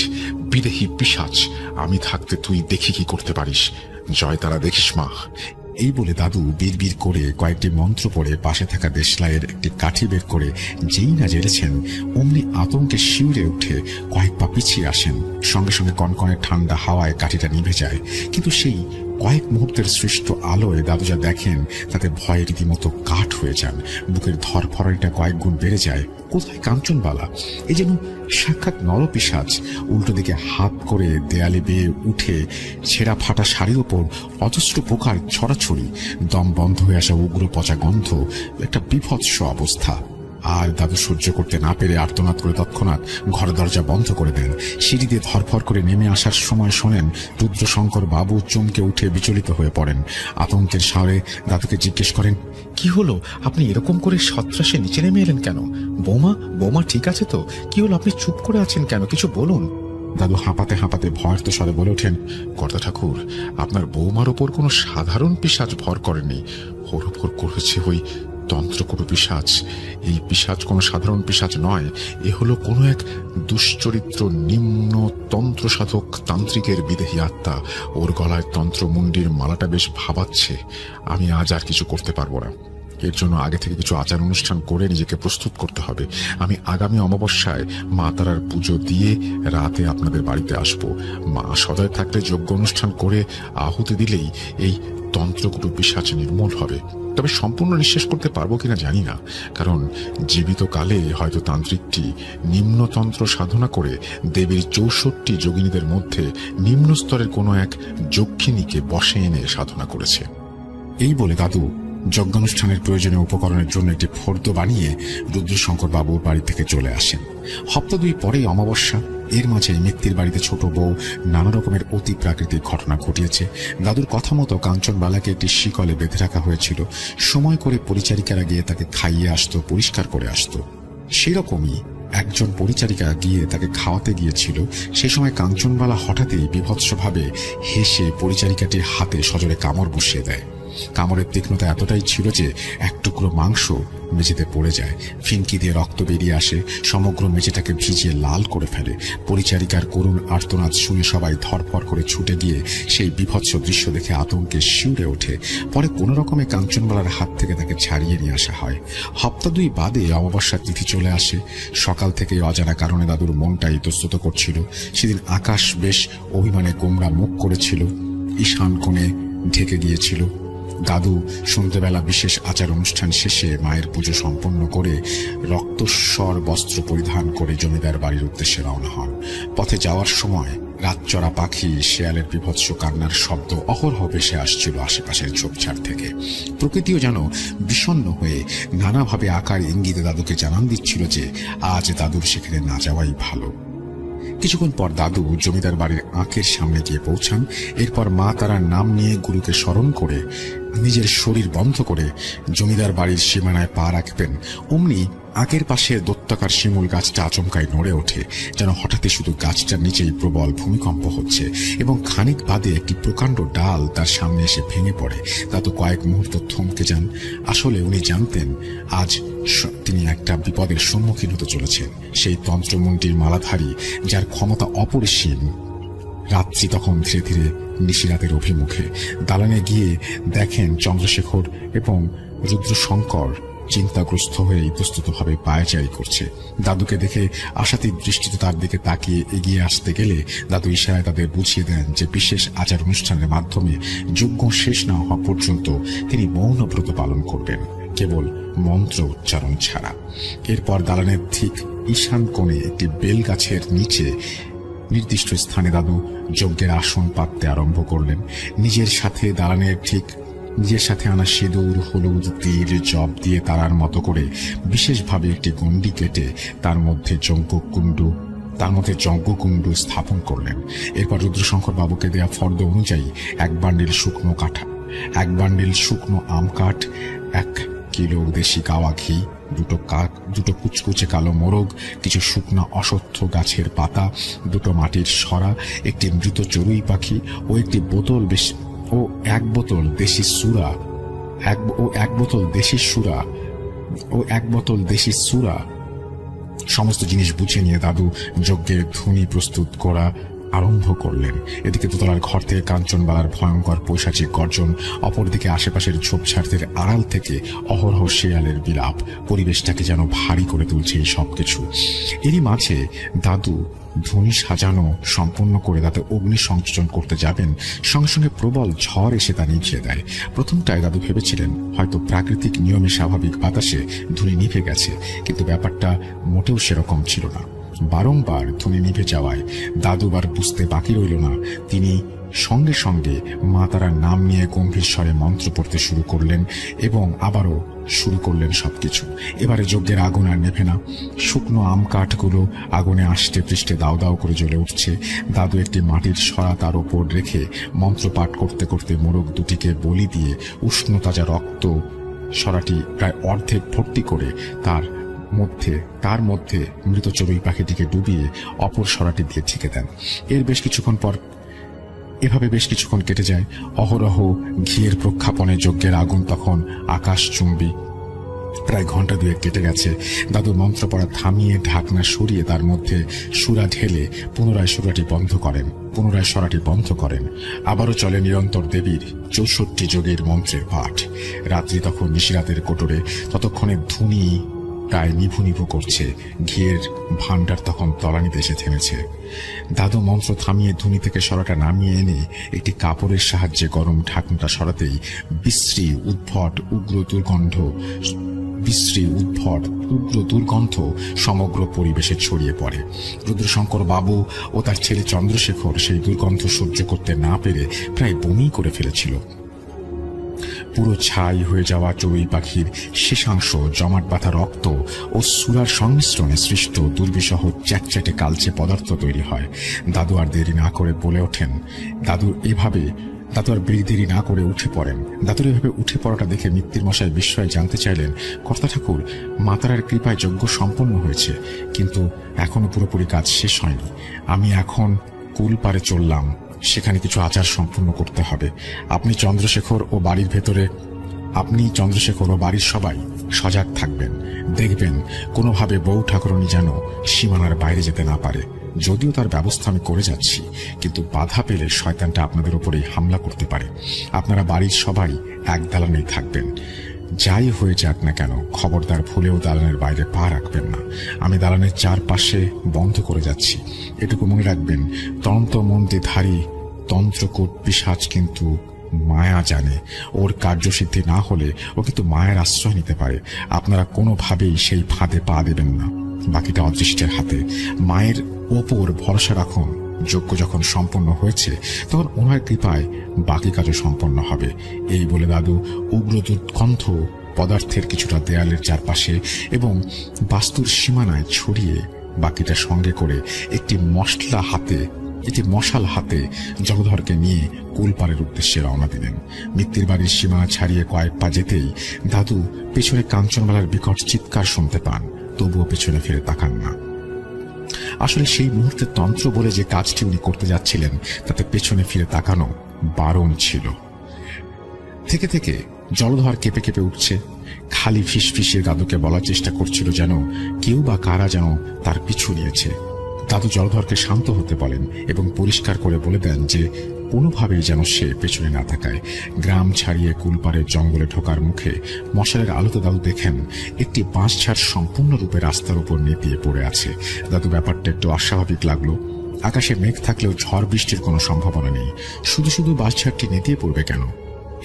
বিদেহী পিশাচ, আমি থাকতে তুই দেখি কি করতে পারিস। জয় তারা দেখিস মা। এই বলে দাদু বিড়বিড় করে কয়েকটি মন্ত্র পড়ে পাশে থাকা দেশলাইয়ের একটি কাঠি বের করে যেই না জেলেছেন অমনি আতঙ্কে শিউরে উঠে কয়েক পা পিছিয়ে আসেন। সঙ্গে সঙ্গে কনকনে ঠান্ডা হাওয়ায় কাঠিটা নিভে যায়। কিন্তু সেই কয়েক মুহূর্তের সৃষ্ট আলোয় দাদু যা দেখেন তাতে ভয়ে রীতিমতো কাঠ হয়ে যান। বুকের ধরফরানিটা কয়েক গুণ বেড়ে যায়। কোথায় কাঞ্চনবালা? এই যেন সাক্ষাৎ নরপিশাচ। উল্টো দিকে হাত করে দেয়ালে বেয়ে উঠে ছেঁড়া ফাটা শাড়ির ওপর অজস্র পোকার ছড়াছড়ি, দম বন্ধ হয়ে আসা উগ্র পচা গন্ধ, একটা বিভৎস অবস্থা। আর দাদু সহ্য করতে না পেরে আর্তনাদ করে তৎক্ষণাৎ ঘর দরজা বন্ধ করে দেন। সিঁড়ি দিয়ে ধরফর করে নেমে আসার সময় শোনেন রুদ্রশঙ্কর বাবু চমকে উঠে বিচলিত হয়ে পড়েন। আতঙ্কের স্বরে দাদুকে জিজ্ঞেস করেন, কি হলো? আপনি এরকম করে সত্রাসে নিচে নেমে এলেন কেন? বৌমা ঠিক আছে তো? কি হলো? আপনি চুপ করে আছেন কেন? কিছু বলুন। দাদু হাঁপাতে হাঁপাতে ভয়ার্ত স্বরে বলে ওঠেন, কর্তা ঠাকুর, আপনার বৌমার ওপর কোনো সাধারণ পিশাচ ভর করেনি, ওর ওপর করেছে ওই তন্ত্রকুরু পিশাচ। এই পিশাচ কোনো সাধারণ পিশাচ নয়, এ হলো কোনো এক দুশ্চরিত্র নিম্ন তন্ত্র সাধক তান্ত্রিকের বিদেহী আত্মা। ওর গলায় তন্ত্রমুণ্ডির মালাটা বেশ ভাবাচ্ছে। আমি আজ আর কিছু করতে পারবো না। এর জন্য আগে থেকে কিছু আচার অনুষ্ঠান করে নিজেকে প্রস্তুত করতে হবে। আমি আগামী অমাবস্যায় মা তারার পুজো দিয়ে রাতে আপনাদের বাড়িতে আসব। মা সদয় থাকলে যজ্ঞ অনুষ্ঠান করে আহুতি দিলেই এই তন্ত্রকুরু পিশাচ নির্মূল হবে। তবে সম্পূর্ণ নিঃশেষ করতে পারবো কিনা জানি না, কারণ জীবিত কালে হয়তো তান্ত্রিকটি নিম্নতন্ত্র সাধনা করে দেবীর 64 যোগিনীদের মধ্যে নিম্ন স্তরের কোনো এক যক্ষিণীকে বশে এনে সাধনা করেছে। এই বলে দাদু যজ্ঞানুষ্ঠানের প্রয়োজনীয় উপকরণের জন্য একটি ফর্দ বানিয়ে রুদ্রশঙ্কর বাবুর বাড়ি থেকে চলে আসেন। হপ্তা 2 পরেই অমাবস্যা। এর মাঝে মিত্তির বাড়িতে ছোট বউ নানা রকমের অতি প্রাকৃতিক ঘটনা ঘটিয়েছে। দাদুর কথা মতো কাঞ্চনবালাকে একটি শিকলে বেঁধে রাখা হয়েছিল। সময় করে পরিচারিকারা গিয়ে তাকে খাইয়ে আসতো, পরিষ্কার করে আসতো। সেরকমই একজন পরিচারিকা গিয়ে তাকে খাওয়াতে গিয়েছিল। সে সময় কাঞ্চনবালা হঠাৎই বিভৎসভাবে হেসে পরিচারিকাটির হাতে সজোরে কামড় বসিয়ে দেয়। কামড়ের তীক্ষ্ণতা এতটাই ছিল যে এক টুকরো মাংস মেঝেতে পড়ে যায়। ফিনকি দিয়ে রক্ত বেরিয়ে আসে, সমগ্র মেঝেটাকে ভিজিয়ে লাল করে ফেলে। পরিচারিকার করুণ আর্তনাদ শুনে সবাই ধরপড় করে ছুটে গিয়ে সেই বিভৎস দৃশ্য দেখে আতঙ্কে শিউরে ওঠে। পরে কোনো রকমে কাঞ্চনবালার হাত থেকে তাকে ছাড়িয়ে নিয়ে আসা হয়। হপ্তা 2 বাদে অমাবস্যার তিথি চলে আসে। সকাল থেকে অজানা কারণে দাদুর মনটা ইতস্তত করছিল। সেদিন আকাশ বেশ অভিমানে গোমরা মুখ করেছিল, ঈশান কোণে ঢেকে গিয়েছিল। দাদু সন্ধ্যেবেলা বিশেষ আচার অনুষ্ঠান শেষে মায়ের পুজো সম্পন্ন করে রক্তস্বর বস্ত্র পরিধান করে জমিদার বাড়ির উদ্দেশ্যে রওনা হন। পথে যাওয়ার সময় রাতচরা পাখি, শেয়ালের বিভৎস কান্নার শব্দ অহরহ ভেসে আসছিল আশেপাশের ঝোপঝাড় থেকে। প্রকৃতিও যেন বিষণ্ণ হয়ে নানাভাবে আকার ইঙ্গিতে দাদুকে জানান দিচ্ছিল যে আজ দাদুর সেখানে না যাওয়াই ভালো। কিছুক্ষণ পর দাদু জমিদার বাড়ির আঁকের সামনে গিয়ে পৌঁছান। এরপর মা তারার নাম নিয়ে গুরুকে স্মরণ করে নিজের শরীর বন্ধ করে জমিদার বাড়ির সীমানায় পা রাখবেন, অমনি আগের পাশে দত্তাকার শিমুল গাছটা আচমকায় নড়ে ওঠে, যেন হঠাৎই শুধু গাছটার নিচেই প্রবল ভূমিকম্প হচ্ছে এবং খানিক বাদে একটি প্রকাণ্ড ডাল তার সামনে এসে ভেঙে পড়ে। দাদু কয়েক মুহূর্ত থমকে যান। আসলে উনি জানতেন আজ তিনি একটা বিপদের সম্মুখীন হতে চলেছেন। সেই তন্ত্রমন্ত্রীর মালাধারী, যার ক্ষমতা অপরিসীম। রাত্রি তখন ধীরে ধীরে নিশিরাতের অভিমুখে। দালানে গিয়ে দেখেন চন্দ্রশেখর এবং রুদ্রশঙ্কর চিন্তাগ্রস্ত হয়ে ইতস্ততভাবে পায়চারি করছে। দাদুকে দেখে আশাতীত দৃষ্টিতে তার দিকে তাকিয়ে এগিয়ে আসতে গেলে দাদু ইশারায় তাদের বুঝিয়ে দেন যে বিশেষ আচার অনুষ্ঠানের মাধ্যমে যজ্ঞ শেষ না হওয়া পর্যন্ত তিনি মৌন ব্রত পালন করবেন, কেবল মন্ত্র উচ্চারণ ছাড়া। এরপর দালানের ঠিক ঈশান কোণে একটি বেল গাছের নিচে নির্দিষ্ট স্থানে দাদু যজ্ঞের আসন পাততে আরম্ভ করলেন। নিজের সাথে আনা সিঁদুর, হলুদ, তিল, জব দিয়ে তারার মতো করে বিশেষভাবে একটি গণ্ডি কেটে তার মধ্যে যজ্ঞকুণ্ড স্থাপন করলেন। এরপর রুদ্রশঙ্কর বাবুকে দেয়া ফর্দ অনুযায়ী এক বান্ডিল শুকনো আম কাঠ, 1 কিলো দেশি গাওয়া ঘি, দুটো কুচকুচে কালো মোরগ, কিছু শুকনো অশ্বত্থ গাছের পাতা, 2 মাটির সরা, একটি মৃত চড়ুই পাখি ও এক বোতল দেশি সুরা সমস্ত জিনিস বুঝে নিয়ে দাদু যজ্ঞের ধুনি প্রস্তুত করা আরম্ভ করলেন। এদিকে দোতলার ঘর থেকে কাঞ্চনবালার ভয়ঙ্কর পৈশাচিক গর্জন, অপরদিকে আশেপাশের ঝোপঝাড়ের আড়াল থেকে অহরহ শেয়ালের বিলাপ পরিবেশটাকে যেন ভারী করে তুলছে এই সবকিছু। এরই মাঝে দাদু ধুনি সাজানো সম্পূর্ণ করে তাতে অগ্নি সংযোজন করতে যাবেন, সঙ্গে সঙ্গে প্রবল ঝড় এসে তা নিভিয়ে দেয়। প্রথমটায় দাদু ভেবেছিলেন হয়তো প্রাকৃতিক নিয়মে স্বাভাবিক বাতাসে ধুনি নিভে গেছে, কিন্তু ব্যাপারটা মোটেও সেরকম ছিল না। বারংবার ধুনি নিভে যাওয়ায় দাদুবার বুঝতে বাকি রইল না। তিনি সঙ্গে সঙ্গে মা তারার নাম নিয়ে গম্ভীর স্বরে মন্ত্র পড়তে শুরু করলেন এবং আবারও শুরু করলেন সবকিছু। এবারে যজ্ঞের আগুন আর নেভে না। শুকনো আম কাঠগুলো আগুনে আষ্টে পৃষ্ঠে দাও দাও করে জ্বলে উঠছে। দাদু একটি মাটির সরা তার ওপর রেখে মন্ত্র পাঠ করতে করতে মোরগ দুটিকে বলি দিয়ে উষ্ণ তাজা রক্ত সরাটি প্রায় অর্ধেক ভর্তি করে তার মধ্যে মৃত চড়ুই পাখিটিকে ডুবিয়ে অপর সরাটি দিয়ে ঢেকে দেন। এভাবে বেশ কিছুক্ষণ কেটে যায়। অহরহ ঘিয়ের প্রক্ষাপনে যজ্ঞের আগুন তখন আকাশচুম্বী। প্রায় ঘন্টা 2 কেটে গেছে। দাদু মন্ত্র পড়া থামিয়ে ঢাকনা সরিয়ে তার মধ্যে সুরা ঢেলে পুনরায় সরাটি বন্ধ করেন। আবারও চলে নিরন্তর দেবীর 64 যোগের মন্ত্রের পাঠ। রাত্রি তখন নিশিরাতের কোটরে। ততক্ষণে ধুনি প্রায় নিভু নিভু করছে। ঘিয়ের ভান্ডার তখন তলানিতে এসে থেমেছে। দাদু মন্ত্র থামিয়ে ধুনি থেকে সরাটা নামিয়ে এনে একটি কাপড়ের সাহায্যে গরম ঢাকনাটা সরাতেই বিশ্রী উদ্ভট উগ্র দুর্গন্ধ সমগ্র পরিবেশে ছড়িয়ে পড়ে। রুদ্রশঙ্কর বাবু ও তার ছেলে চন্দ্রশেখর সেই দুর্গন্ধ সহ্য করতে না পেরে প্রায় বমি করে ফেলেছিল। পুরো ছাই হয়ে যাওয়া চড়ুই পাখির শেষাংশ, জমাট বাঁধা রক্ত ও সুরার সংমিশ্রণে সৃষ্ট দুর্বিষহ চ্যাটচ্যাটে কালচে পদার্থ তৈরি হয়। দাদু আর দেরি না করে বলে ওঠেন। দাদু আর দেরি না করে উঠে পড়েন। দাদুর এভাবে উঠে পড়াটা দেখে মিত্তির মশাই বিস্ময়ে জানতে চাইলেন, কর্তা ঠাকুর, মাতারার কৃপায় যজ্ঞ সম্পন্ন হয়েছে, কিন্তু এখনো পুরোপুরি কাজ শেষ হয়নি। আমি এখন কুল পারে চললাম, সেখানে কিছু আচার সম্পূর্ণ করতে হবে। আপনি চন্দ্রশেখর ও বাড়ির সবাই সজাগ থাকবেন। দেখবেন কোনোভাবে বউ ঠাকুরনী যেন সীমানার বাইরে যেতে না পারে। যদিও তার ব্যবস্থা আমি করে যাচ্ছি, কিন্তু বাধা পেলে শয়তানটা আপনাদের উপরেই হামলা করতে পারে। আপনারা বাড়ির সবাই এক দালানেই থাকবেন। যাই হয়ে যাক না কেন, খবরদার ভুলেও দালানের বাইরে পা রাখবেন না। আমি দালানের চারপাশে বন্ধ করে যাচ্ছি। এটুকু মনে রাখবেন, তন্ত্রমন্ত্রধারী তন্ত্রকূট পিশাচ কিন্তু মায়া জানে। ওর কার্যসিদ্ধি না হলে ও কিন্তু মায়ের আশ্রয় নিতে পারে। আপনারা কোনোভাবেই সেই ফাঁদে পা দেবেন না। বাকিটা অদৃষ্টের হাতে। মায়ের ওপর ভরসা রাখুন। যজ্ঞ যখন সম্পন্ন হয়েছে তখন ওনার কৃপায় বাকি কাজও সম্পন্ন হবে। এই বলে দাদু উগ্র দুর্গন্ধ পদার্থের কিছুটা দেয়ালের চারপাশে এবং বাস্তুর সীমানায় ছড়িয়ে বাকিটা সঙ্গে করে একটি মশলা হাতে একটি মশাল হাতে জলধরকে নিয়ে কুলপাড়ের উদ্দেশ্যে রওনা দিলেন। মিত্তির বাড়ির সীমা ছাড়িয়ে কয়েক পা যেতেই দাদু পেছনে কাঞ্চনমালার বিকট চিৎকার শুনতে পান, তবুও পেছনে ফিরে তাকান না। আসলে সেই মুহূর্তে তন্ত্র বলে যে কাজটি উনি করতে যাচ্ছিলেন তাতে পেছনে ফিরে তাকানো বারণ ছিল। থেকে থেকে জলধর কেঁপে কেঁপে উঠছে, খালি ফিসফিসিয়ে দাদুকে বলার চেষ্টা করছিল যেন কেউ বা কারা যেন তার পিছু নিয়েছে। দাদু জলধরকে শান্ত হতে বলেন এবং পরিষ্কার করে বলে দেন যে কোনোভাবেই যেন সে পেছনে না তাকায়। গ্রাম ছাড়িয়ে কুলপাড়ের জঙ্গলে ঢোকার মুখে মশালের আলোতে দাদু দেখেন একটি বাঁশঝাড় সম্পূর্ণরূপে রাস্তার উপর নেতিয়ে পড়ে আছে। দাদু ব্যাপারটা একটু অস্বাভাবিক লাগলো। আকাশে মেঘ থাকলেও ঝড় বৃষ্টির কোনো সম্ভাবনা নেই, শুধু শুধু বাঁশঝাড়টি নেতিয়ে পড়বে কেন?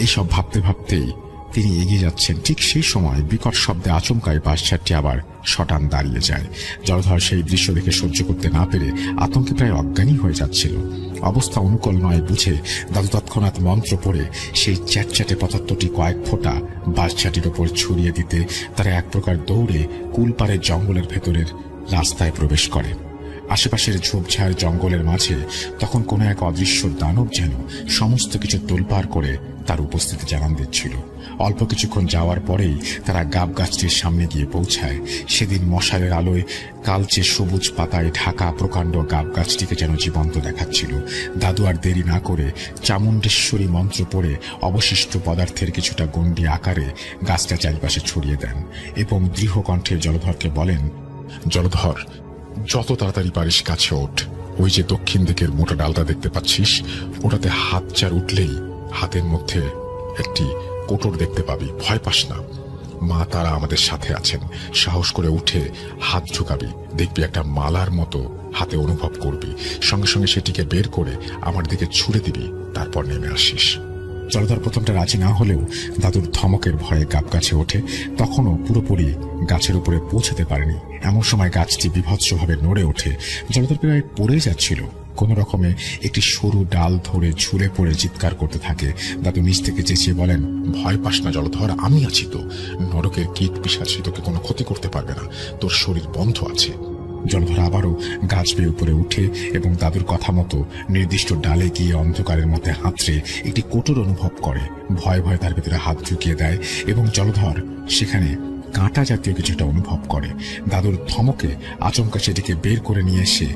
এইসব ভাবতে ভাবতেই তিনি এগিয়ে যাচ্ছেন। ঠিক সেই সময় বিকট শব্দে আচমকায় বাঁশঝাড়টি আবার শটান দাঁড়িয়ে যায়। জলধর সেই দৃশ্য দেখে সহ্য করতে না পেরে আতঙ্কে প্রায় অজ্ঞানী হয়ে যাচ্ছিল। অবস্থা অনুকূল নয় বুঝে দাদু তৎক্ষণাৎ মন্ত্র পড়ে সেই চ্যাটচ্যাটে পদার্থটি কয়েক ফোঁটা বাঁশঝাড়টির ওপর ছড়িয়ে দিতে তারা এক প্রকার দৌড়ে কুলপাড়ের জঙ্গলের ভেতরের রাস্তায় প্রবেশ করে। আশেপাশের ঝোপঝাড় জঙ্গলের মাঝে তখন কোনো এক অদৃশ্য দানব যেন সমস্ত কিছু তোলপাড় করে তার উপস্থিতি জানান দিচ্ছিল। অল্প কিছুক্ষণ যাওয়ার পরেই তারা গাব গাছটির সামনে গিয়ে পৌঁছায়। সেদিন মশালের আলোয় কালচে সবুজ পাতায় ঢাকা প্রকাণ্ড গাব গাছটিকে যেন জীবন্ত দেখাচ্ছিল। দাদু আর দেরি না করে চামুণ্ডেশ্বরী মন্ত্র পড়ে অবশিষ্ট পদার্থের কিছুটা গণ্ডি আকারে গাছটা চারিপাশে ছড়িয়ে দেন এবং দৃঢ় কণ্ঠে জলধরকে বলেন, জলধর, যত তাড়াতাড়ি পারিস কাছে ওঠ। ওই যে দক্ষিণ দিকের মোটা ডালটা দেখতে পাচ্ছিস, ওটাতে হাত চার উঠলেই হাতের মধ্যে একটি কোটর দেখতে পাবি। ভয় পাস না, মা তারা আমাদের সাথে আছেন। সাহস করে উঠে হাত ঢুকাবি, দেখবি একটা মালার মতো হাতে অনুভব করবি। সঙ্গে সঙ্গে সেটিকে বের করে আমার দিকে ছুড়ে দিবি, তারপর নেমে আসিস। জলধর প্রথমটা রাজি না হলেও দাদুর ধমকের ভয়ে গাব গাছে ওঠে। তখনও পুরোপুরি গাছের উপরে পৌঁছাতে পারেনি। এমন সময় গাছটি বিভৎসভাবে নড়ে ওঠে। জলধর প্রায় পড়ে যাচ্ছিল। কোন রকমে একটি সরু ডাল ধরে ঝুলে পড়ে চিৎকার করতে থাকে। দাদু নিচ থেকে চেঁচিয়ে বলেন, ভয় পাস না জলধর, আমি আছি তো। নরকের কীট পিশাচি তোকে কোনো ক্ষতি করতে পারবে না, তোর শরীর বন্ধ আছে। জলধর আবারও গাছ বেয়ে উপরে উঠে এবং দাদুর কথা মতো নির্দিষ্ট ডালে গিয়ে অন্ধকারের মধ্যে হাতড়ে একটি কোটর অনুভব করে। ভয়ে ভয়ে তার ভেতরে হাত ঢুকিয়ে দেয় এবং জলধর সেখানে কাঁটা জাতীয় কিছুটা অনুভব করে। দাদুর ধমকে আচমকা সেটিকে বের করে নিয়ে এসে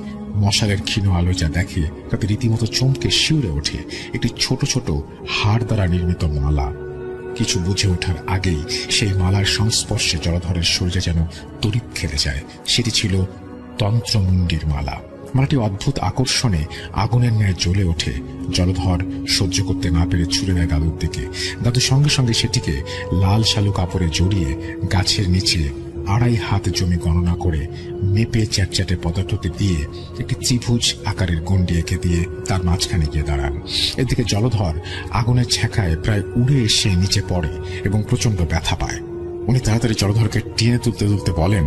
মশালের ক্ষীণ আলো যা দেখে তাতে রীতিমতো চমকে শিউরে ওঠে। একটি ছোট ছোট হাড় দ্বারা নির্মিত মালা। কিছু বুঝে ওঠার আগেই সেই মালার সংস্পর্শে জলধরের শরীরে যেন তড়িৎ খেলে যায়। সেটি ছিল তন্ত্রমুণ্ডির মালা। মালাটি অদ্ভুত আকর্ষণে আগুনের ন্যায় জ্বলে ওঠে। জলধর সহ্য করতে না পেরে ছুড়ে দেয় দাদুর দিকে। দাদু সঙ্গে সঙ্গে সেটিকে লাল শালু কাপড়ে জড়িয়ে গাছের নিচে 2.5 হাত জমি গণনা করে মেপে চ্যাটচ্যাটে পদার্থটি দিয়ে একটি ত্রিভুজ আকারের গণ্ডি এঁকে দিয়ে তার মাঝখানে গিয়ে দাঁড়ান। এদিকে জলধর আগুনের ছ্যাঁকায় প্রায় উড়ে এসে নিচে পড়ে এবং প্রচন্ড ব্যথা পায়। উনি তাড়াতাড়ি জলধরকে টেনে তুলতে তুলতে বলেন,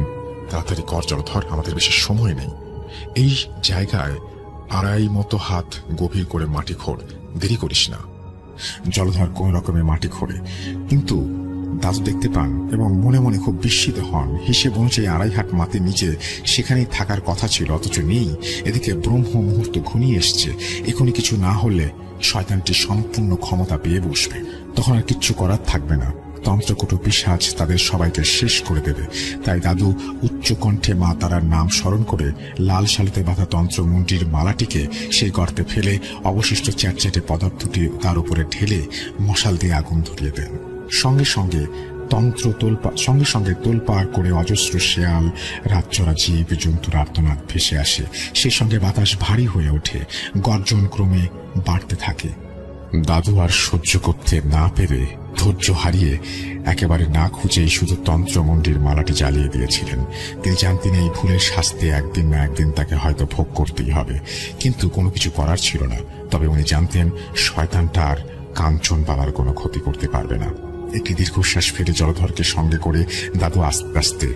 তাড়াতাড়ি কর জলধর, আমাদের বেশি সময় নেই। এই জায়গায় 2.5 হাত গভীর করে মাটি খোঁড়, দেরি করিস না। জলধর কোন রকমে মাটি খোঁড়ে, কিন্তু দাদু দেখতে পান এবং মনে মনে খুব বিস্মিত হন। হিসেব অনুযায়ী 2.5 হাত মাটির নিচে সেখানেই থাকার কথা ছিল, অথচ নেই। এদিকে ব্রহ্ম মুহূর্ত ঘনিয়ে এসছে। এখনই কিছু না হলে শয়তানটি সম্পূর্ণ ক্ষমতা পেয়ে বসবে। তখন আর কিচ্ছু করার থাকবে না। তন্ত্রকূট পিশাচ তাদের সবাইকে শেষ করে দেবে। তাই দাদু উচ্চ কণ্ঠে মা তারার নাম স্মরণ করে লাল শালুতে বাঁধা তন্ত্রমুণ্ডির মালাটিকে সেই গর্তে ফেলে অবশিষ্ট চ্যাটচ্যাটে পদার্থটি তার উপরে ঢেলে মশাল দিয়ে আগুন ধরিয়ে দেন। সঙ্গে সঙ্গে তোলপাড় করে অজস্র শেয়াল, রাতচরা জীব জন্তুর আর্তনাদ ভেসে আসে। সেই সঙ্গে বাতাস ভারী হয়ে ওঠে, গর্জন ক্রমে বাড়তে থাকে। দাদু আর সহ্য করতে না পেরে ধৈর্য হারিয়ে একেবারে না খুঁজেই শুধু তন্ত্রমুণ্ডির মালাটি জ্বালিয়ে দিয়েছিলেন। তিনি জানতেন এই ভুলের শাস্তি একদিন না একদিন তাকে হয়তো ভোগ করতেই হবে, কিন্তু কোনো কিছু করার ছিল না। তবে উনি জানতেন শয়তানটা আর কাঞ্চন বালার কোনো ক্ষতি করতে পারবে না। একটি দীর্ঘশ্বাস ফেলে জলধরকে সঙ্গে করে দাদু আস্তে আস্তে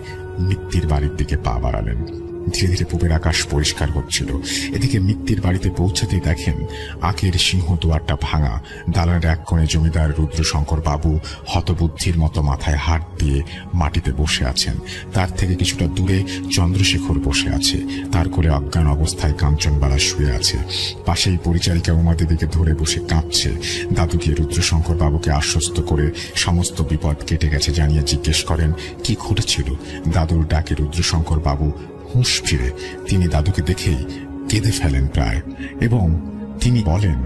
মিত্তির বাড়ির দিকে পা বাড়ালেন। ধীরে ধীরে পূবের আকাশ পরিষ্কার হচ্ছিল। এদিকে মিত্তির বাড়িতে পৌঁছাতেই দেখেন আখের সিংহ দুয়ারটা ভাঙা। দালানের এক কোণে জমিদার রুদ্রশঙ্কর বাবু হতবুদ্ধির মতো মাথায় হাত দিয়ে মাটিতে বসে আছেন। তার থেকে কিছুটা দূরে চন্দ্রশেখর বসে আছে, তার কোলে অজ্ঞান অবস্থায় কাঞ্চনবালা শুয়ে আছে। পাশেই পরিচারিকা উমা দেবীকে ধরে বসে কাঁপছে। দাদু গিয়ে রুদ্রশঙ্কর বাবুকে আশ্বস্ত করে সমস্ত বিপদ কেটে গেছে জানিয়ে জিজ্ঞেস করেন কি ঘটেছিল। দাদুর ডাকে রুদ্রশঙ্কর বাবু হুঁশ ফিরে। তিনি দাদুকে দেখেই কেঁদে ফেলেন প্রায়, এবং তিনি বলেন,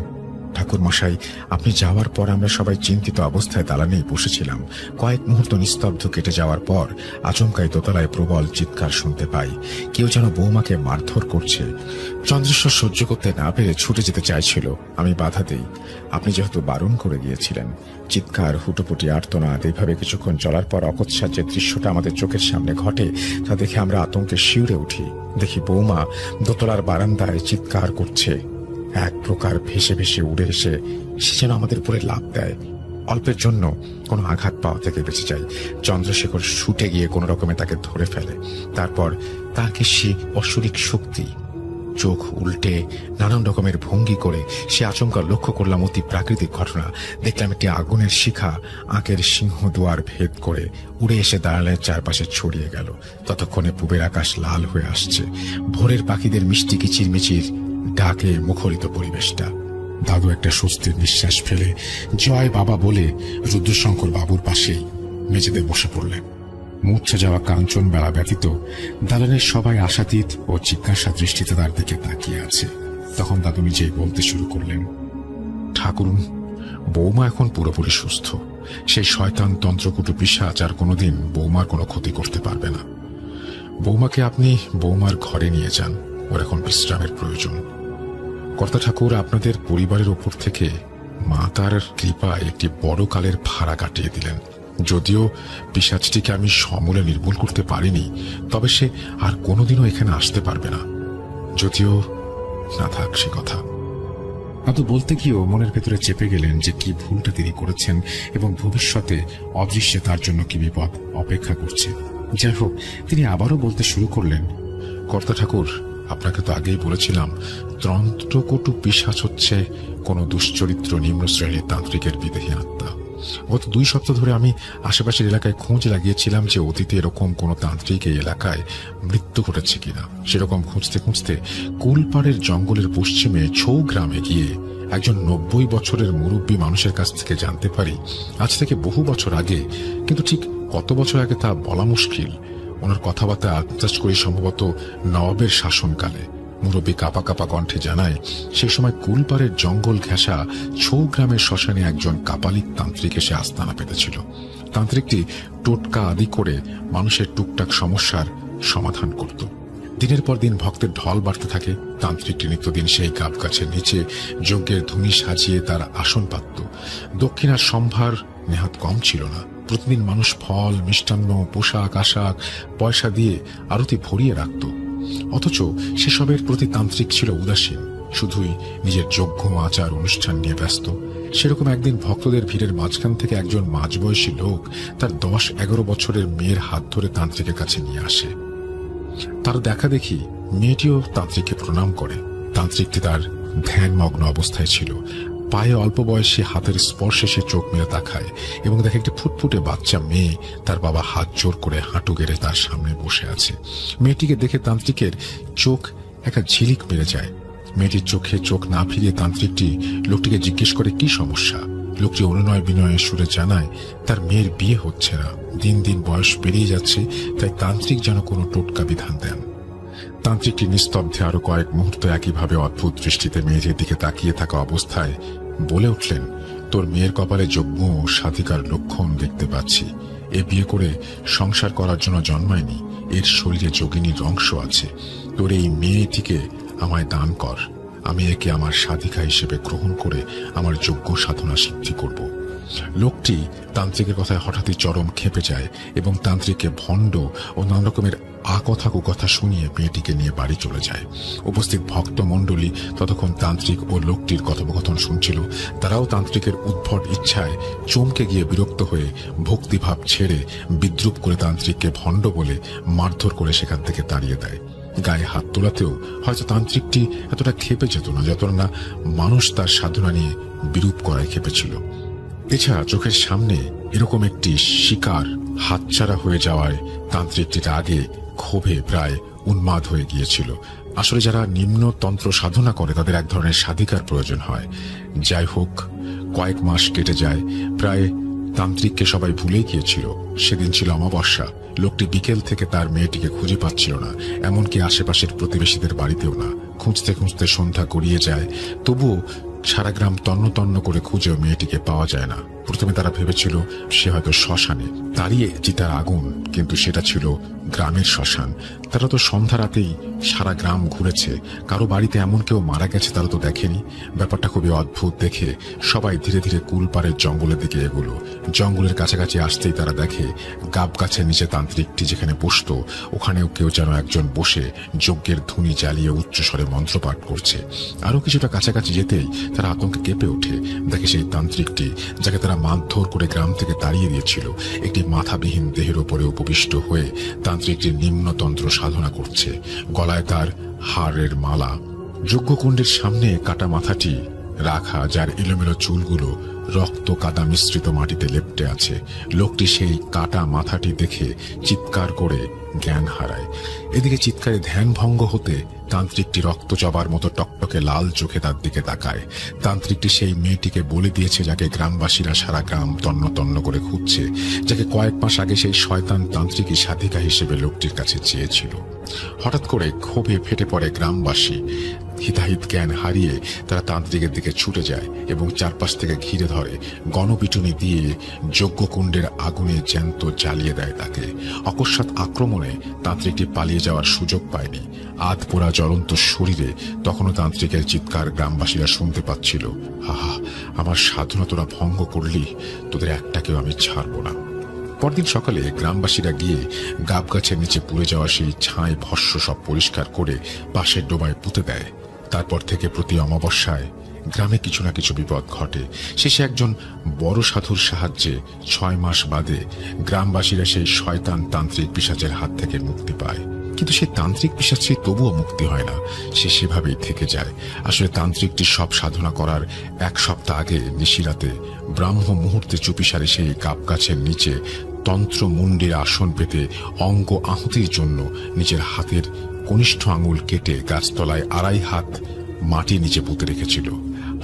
ঠাকুর মশাই, আপনি যাওয়ার পর আমরা সবাই চিন্তিত অবস্থায় দালানেই বসেছিলাম। কয়েক মুহূর্ত নিস্তব্ধ কেটে যাওয়ার পর আচমকাই দোতলায় প্রবল চিৎকার শুনতে পাই। কেউ যেন বৌমাকে মারধর করছে। চন্দ্রেশ্বর সহ্য করতে না পেরে ছুটে যেতে চাইছিল, আমি বাধা দেই। আপনি যেহেতু বারণ করে গিয়েছিলেন। চিৎকার, হুটোপুটি, আর্তনাদ এইভাবে কিছুক্ষণ চলার পর অকস্মাৎ যে দৃশ্যটা আমাদের চোখের সামনে ঘটে তা দেখে আমরা আতঙ্কে শিউরে উঠি। দেখি বৌমা দোতলার বারান্দায় চিৎকার করছে। এক প্রকার ভেসে ভেসে উড়ে এসে সে যেন আমাদের উপরে লাফ দেয়। অল্পের জন্য কোনো আঘাত পাওয়া থেকে বেঁচে যায়। চন্দ্রশেখর ছুটে গিয়ে কোনো রকমে তাকে ধরে ফেলে। তারপর তাকে সে অসুরিক শক্তি, চোখ উল্টে নানান রকমের ভঙ্গি করে সে আচমকা লক্ষ্য করলাম অতি প্রাকৃতিক ঘটনা। দেখলাম একটি আগুনের শিখা আঁকের সিংহ দুয়ার ভেদ করে উড়ে এসে দাঁড়ালের চারপাশে ছড়িয়ে গেল। ততক্ষণে পূবের আকাশ লাল হয়ে আসছে। ভোরের পাখিদের মিষ্টি কিচিরমিচির ডাকে মুখরিত পরিবেশটা। দাদু একটা স্বস্তির নিঃশ্বাস ফেলে জয় বাবা বলে রুদ্রশঙ্কর বাবুর পাশেই মেঝেতে বসে পড়লেন। মূর্ছা যাওয়া কাঞ্চন বেলা ব্যতীত দালানের সবাই আশাতীত ও জিজ্ঞাসা দৃষ্টিতে তার দিকে তাকিয়ে আছে। তখন দাদু নিজেই বলতে শুরু করলেন, ঠাকুরুন, বৌমা এখন পুরোপুরি সুস্থ। সেই শয়তান তন্ত্রকুটু পিশাচ আর কোনোদিন বৌমার কোনো ক্ষতি করতে পারবে না। বৌমাকে আপনি বৌমার ঘরে নিয়ে যান, ওর এখন বিশ্রামের প্রয়োজন। কর্তা ঠাকুর, আপনাদের পরিবারের ওপর থেকে মা তার কৃপায় একটি বড় কালের ভাড়া কাটিয়ে দিলেন। যদিও পিশাচটিকে আমি সমূলে নির্মূল করতে পারিনি, তবে সে আর কোনোদিনও এখানে আসতে পারবে না। যদিও না থাক সে কথা। দাদু বলতে গিয়েও মনের ভেতরে চেপে গেলেন যে কি ভুলটা তিনি করেছেন এবং ভবিষ্যতে অদৃশ্যে তার জন্য কি বিপদ অপেক্ষা করছে। যাই হোক, তিনি আবারও বলতে শুরু করলেন, কর্তা ঠাকুর, আপনাকে তো আগেই বলেছিলাম তন্ত্রকটু পিশাচ হচ্ছে কোন দুশ্চরিত্র নিম্ন শ্রেণীর তান্ত্রিকের বিদেহী আত্মা। গত 2 সপ্তাহ ধরে আমি আশেপাশের এলাকায় খোঁজ লাগিয়েছিলাম যে অতীতে এরকম কোন তান্ত্রিক এই এলাকায় মৃত্যু ঘটেছে কিনা। সেরকম খুঁজতে খুঁজতে কুলপাড়ের জঙ্গলের পশ্চিমে ছৌ গ্রামে গিয়ে একজন 90 বছরের মুরব্বী মানুষের কাছ থেকে জানতে পারি আজ থেকে বহু বছর আগে, কিন্তু ঠিক কত বছর আগে তা বলা মুশকিল। ওনার কথাবার্তা আত্মচাষ করি সম্ভবত নবাবের শাসনকালে। মুরব্বী কাপা কাপা কণ্ঠে জানায়, সেই সময় কুলপাড়ের জঙ্গল ঘেঁষা ছৌ গ্রামের শ্মশানে একজন কাপালিক তান্ত্রিক এসে আস্তানা পেতেছিল। তান্ত্রিকটি টোটকা আদি করে মানুষের টুকটাক সমস্যার সমাধান করত। দিনের পর দিন ভক্তের ঢল বাড়তে থাকে। তান্ত্রিকটি নিত্যদিন সেই গাব গাছের নিচে যজ্ঞের ধুনি সাজিয়ে তার আসন পাতত। দক্ষিণার সম্ভার নেহাত কম ছিল না। প্রতিদিন মানুষ ফল, মিষ্টান্ন, পোশাক আশাক পয়সা দিয়ে আরতি ভরিয়ে রাখত। অথচ সেসবের প্রতি তান্ত্রিক ছিল উদাসীন, শুধুই নিজের যজ্ঞ আচার অনুষ্ঠান নিয়ে ব্যস্ত। সেরকম একদিন ভক্তদের ভিড়ের মাঝখান থেকে একজন মাঝবয়সী লোক তার 10-11 বছরের মেয়ের হাত ধরে তান্ত্রিকের কাছে নিয়ে আসে। তার দেখা দেখি মেয়েটিও তান্ত্রিককে প্রণাম করে। তান্ত্রিকটি তার ধ্যানমগ্ন অবস্থায় ছিল। পায়ে অল্প বয়সী হাতের স্পর্শে সে চোখ মেলে তাকায় এবং দেখে একটি ফুটফুটে বাচ্চা মেয়ে তার বাবা হাত জোর করে হাঁটু গেড়ে তার সামনে বসে আছে। মেয়েটিকে দেখে তান্ত্রিকের চোখ একটা ঝিলিক মেরে যায়। মেয়েটির চোখে চোখ না ফিরিয়ে তান্ত্রিকটি লোকটিকে জিজ্ঞেস করে কি সমস্যা। লোকটি অনুনয় বিনয়ের সুরে জানায় তার মেয়ের বিয়ে হচ্ছে না, দিন দিন বয়স পেরিয়ে যাচ্ছে, তাই তান্ত্রিক যেন কোনো টোটকা বিধান দেন। তান্ত্রিকটি নিস্তব্ধে আরো কয়েক মুহূর্ত একইভাবে অদ্ভুত দৃষ্টিতে মেয়েটির দিকে তাকিয়ে থাকা অবস্থায় বলে উঠলেন, তোর মেয়ের কপালে যজ্ঞ ও সাধিকার লক্ষণ দেখতে পাচ্ছি। এ বিয়ে করে সংসার করার জন্য জন্মায়নি, এর শরীরে যোগিনীর অংশ আছে। তোর এই মেয়েটিকে আমায় দান কর, আমি একে আমার সাধিকা হিসেবে গ্রহণ করে আমার যজ্ঞ সাধনা সিদ্ধি করব। লোকটি তান্ত্রিকের কথায় হঠাৎই চরম ক্ষেপে যায় এবং তান্ত্রিককে ভণ্ড ও নানা রকমের আকথা কুকথা শুনিয়ে মেয়েটিকে নিয়ে বাড়ি চলে যায়। উপস্থিত ভক্ত মণ্ডলী ততক্ষণ তান্ত্রিক ও লোকটির কথোপকথন শুনছিল। তারাও তান্ত্রিকের উদ্ভট ইচ্ছায় চমকে গিয়ে বিরক্ত হয়ে ভক্তিভাব ছেড়ে বিদ্রুপ করে তান্ত্রিককে ভণ্ড বলে মারধর করে সেখান থেকে তাড়িয়ে দেয়। গায়ে হাত তোলাতেও হয়তো তান্ত্রিকটি এতটা ক্ষেপে যেত না যত না মানুষ তার সাধনা নিয়ে বিরূপ করায় ক্ষেপেছিল। এছাড়া চোখের সামনে এরকম একটি শিকার হাতছাড়া হয়ে যাওয়ায় তান্ত্রিকটির আগে ক্ষোভে প্রায় উন্মাদ হয়ে গিয়েছিল। আসলে যারা নিম্ন তন্ত্র সাধনা করে তাদের এক ধরনের সাধিকার প্রয়োজন হয়। যাই হোক, কয়েক মাস কেটে যায়, প্রায় তান্ত্রিককে সবাই ভুলেই গিয়েছিল। সেদিন ছিল অমাবস্যা। লোকটি বিকেল থেকে তার মেয়েটিকে খুঁজে পাচ্ছিল না, এমনকি আশেপাশের প্রতিবেশীদের বাড়িতেও না। খুঁজতে খুঁজতে সন্ধ্যা গড়িয়ে যায়, তবুও সারা গ্রাম তন্ন তন্ন করে খুঁজেও মেয়েটিকে পাওয়া যায় না। প্রথমে তারা ভেবেছিল সে হয়তো শ্মশানে, তাড়িয়ে চিতার আগুন, কিন্তু সেটা ছিল গ্রামের শ্মশান। তারা তো সন্ধ্যা রাতেই সারা গ্রাম ঘুরেছে, কারো বাড়িতে এমন কেউ মারা গেছে তারা তো দেখেনি। ব্যাপারটা খুবই অদ্ভুত দেখে সবাই ধীরে ধীরে কুলপাড়ের জঙ্গলের দিকে এগোলো। জঙ্গলের কাছাকাছি আসতেই তারা দেখে গাব গাছের নিচে তান্ত্রিকটি যেখানে বসত ওখানেও কেউ যেন একজন বসে যজ্ঞের ধুনি জ্বালিয়ে উচ্চস্বরে মন্ত্রপাঠ করছে। আরো কিছুটা কাছাকাছি যেতেই তারা আতঙ্কে কেঁপে ওঠে। দেখে সেই তান্ত্রিকটি, যাকে তারা মারধর করে গ্রাম থেকে তাড়িয়ে দিয়েছিল, একটি মাথাবিহীন দেহের উপরে উপবিষ্ট হয়ে তান্ত্রিকটির নিম্নতন্ত্র সাধনা করছে। গলায় তার হাড়ের মালা, যজ্ঞকুণ্ডের সামনে কাটা মাথাটি রাখা, যার এলোমেলো চুলগুলো রক্ত কাদা মিশ্রিত মাটিতে লেপ্টে আছে। লোকটি সেই কাটা মাথাটি দেখে চিৎকার করে জ্ঞান হারায়। এদিকে চিৎকারে ধ্যান ভঙ্গ হতে তান্ত্রিকটি রক্ত জবার মতো টকটকে লাল চোখে তার দিকে তাকায়। তান্ত্রিকটি সেই মেয়েটিকে বলে দিয়েছে যাকে গ্রামবাসীরা সারা গ্রাম তন্ন তন্ন করে খুঁজছে, যাকে কয়েক মাস আগে সেই শয়তান তান্ত্রিকই সাধিকা হিসেবে লোকটির কাছে চেয়েছিল। হঠাৎ করে ক্ষোভে ফেটে পড়ে গ্রামবাসী। হিতাহিত জ্ঞান হারিয়ে তারা তান্ত্রিকের দিকে ছুটে যায় এবং চারপাশ থেকে ঘিরে ধরে, গণপিটুনি দিয়ে যজ্ঞকুণ্ডের আগুনে জ্যান্ত জ্বালিয়ে দেয় তাকে। অকস্মাৎ আক্রমণে তান্ত্রিকটি পালিয়ে যাওয়ার সুযোগ পায়নি। আধ পোড়া জ্বলন্ত শরীরে তখনও তান্ত্রিকের চিৎকার গ্রামবাসীরা শুনতে পাচ্ছিল, আহা, আমার সাধনা তোরা ভঙ্গ করলি, তোদের একটাকেও আমি ছাড়ব না। পরদিন সকালে গ্রামবাসীরা গিয়ে গাব গাছের নিচে পুড়ে যাওয়া সেই ছাই ভস্য সব পরিষ্কার করে পাশের ডোবায় পুঁতে দেয়। তারপর থেকে প্রতি অমাবস্যায় গ্রামে কিছু না কিছু বিপদ ঘটে। শেষে একজন বড় সাধুর সাহায্যে 6 মাস বাদে গ্রামবাসীরা সেই শয়তান তান্ত্রিক পিশাচের হাত থেকে মুক্তি পায়। কিন্তু সেই তান্ত্রিক পিশাচে তবুও মুক্তি হয় না, সে সেভাবেই থেকে যায়। আসলে তান্ত্রিকটি সব সাধনা করার 1 সপ্তাহ আগে নিশিরাতে ব্রাহ্ম মুহূর্তে চুপিসারে সেই গাব গাছের নিচে তন্ত্র মুন্ডির আসন পেতে অঙ্গ আহুতির জন্য নিজের হাতের কনিষ্ঠ আঙুল কেটে গাছতলায় 2.5 হাত মাটির নিচে পুঁতে রেখেছিল।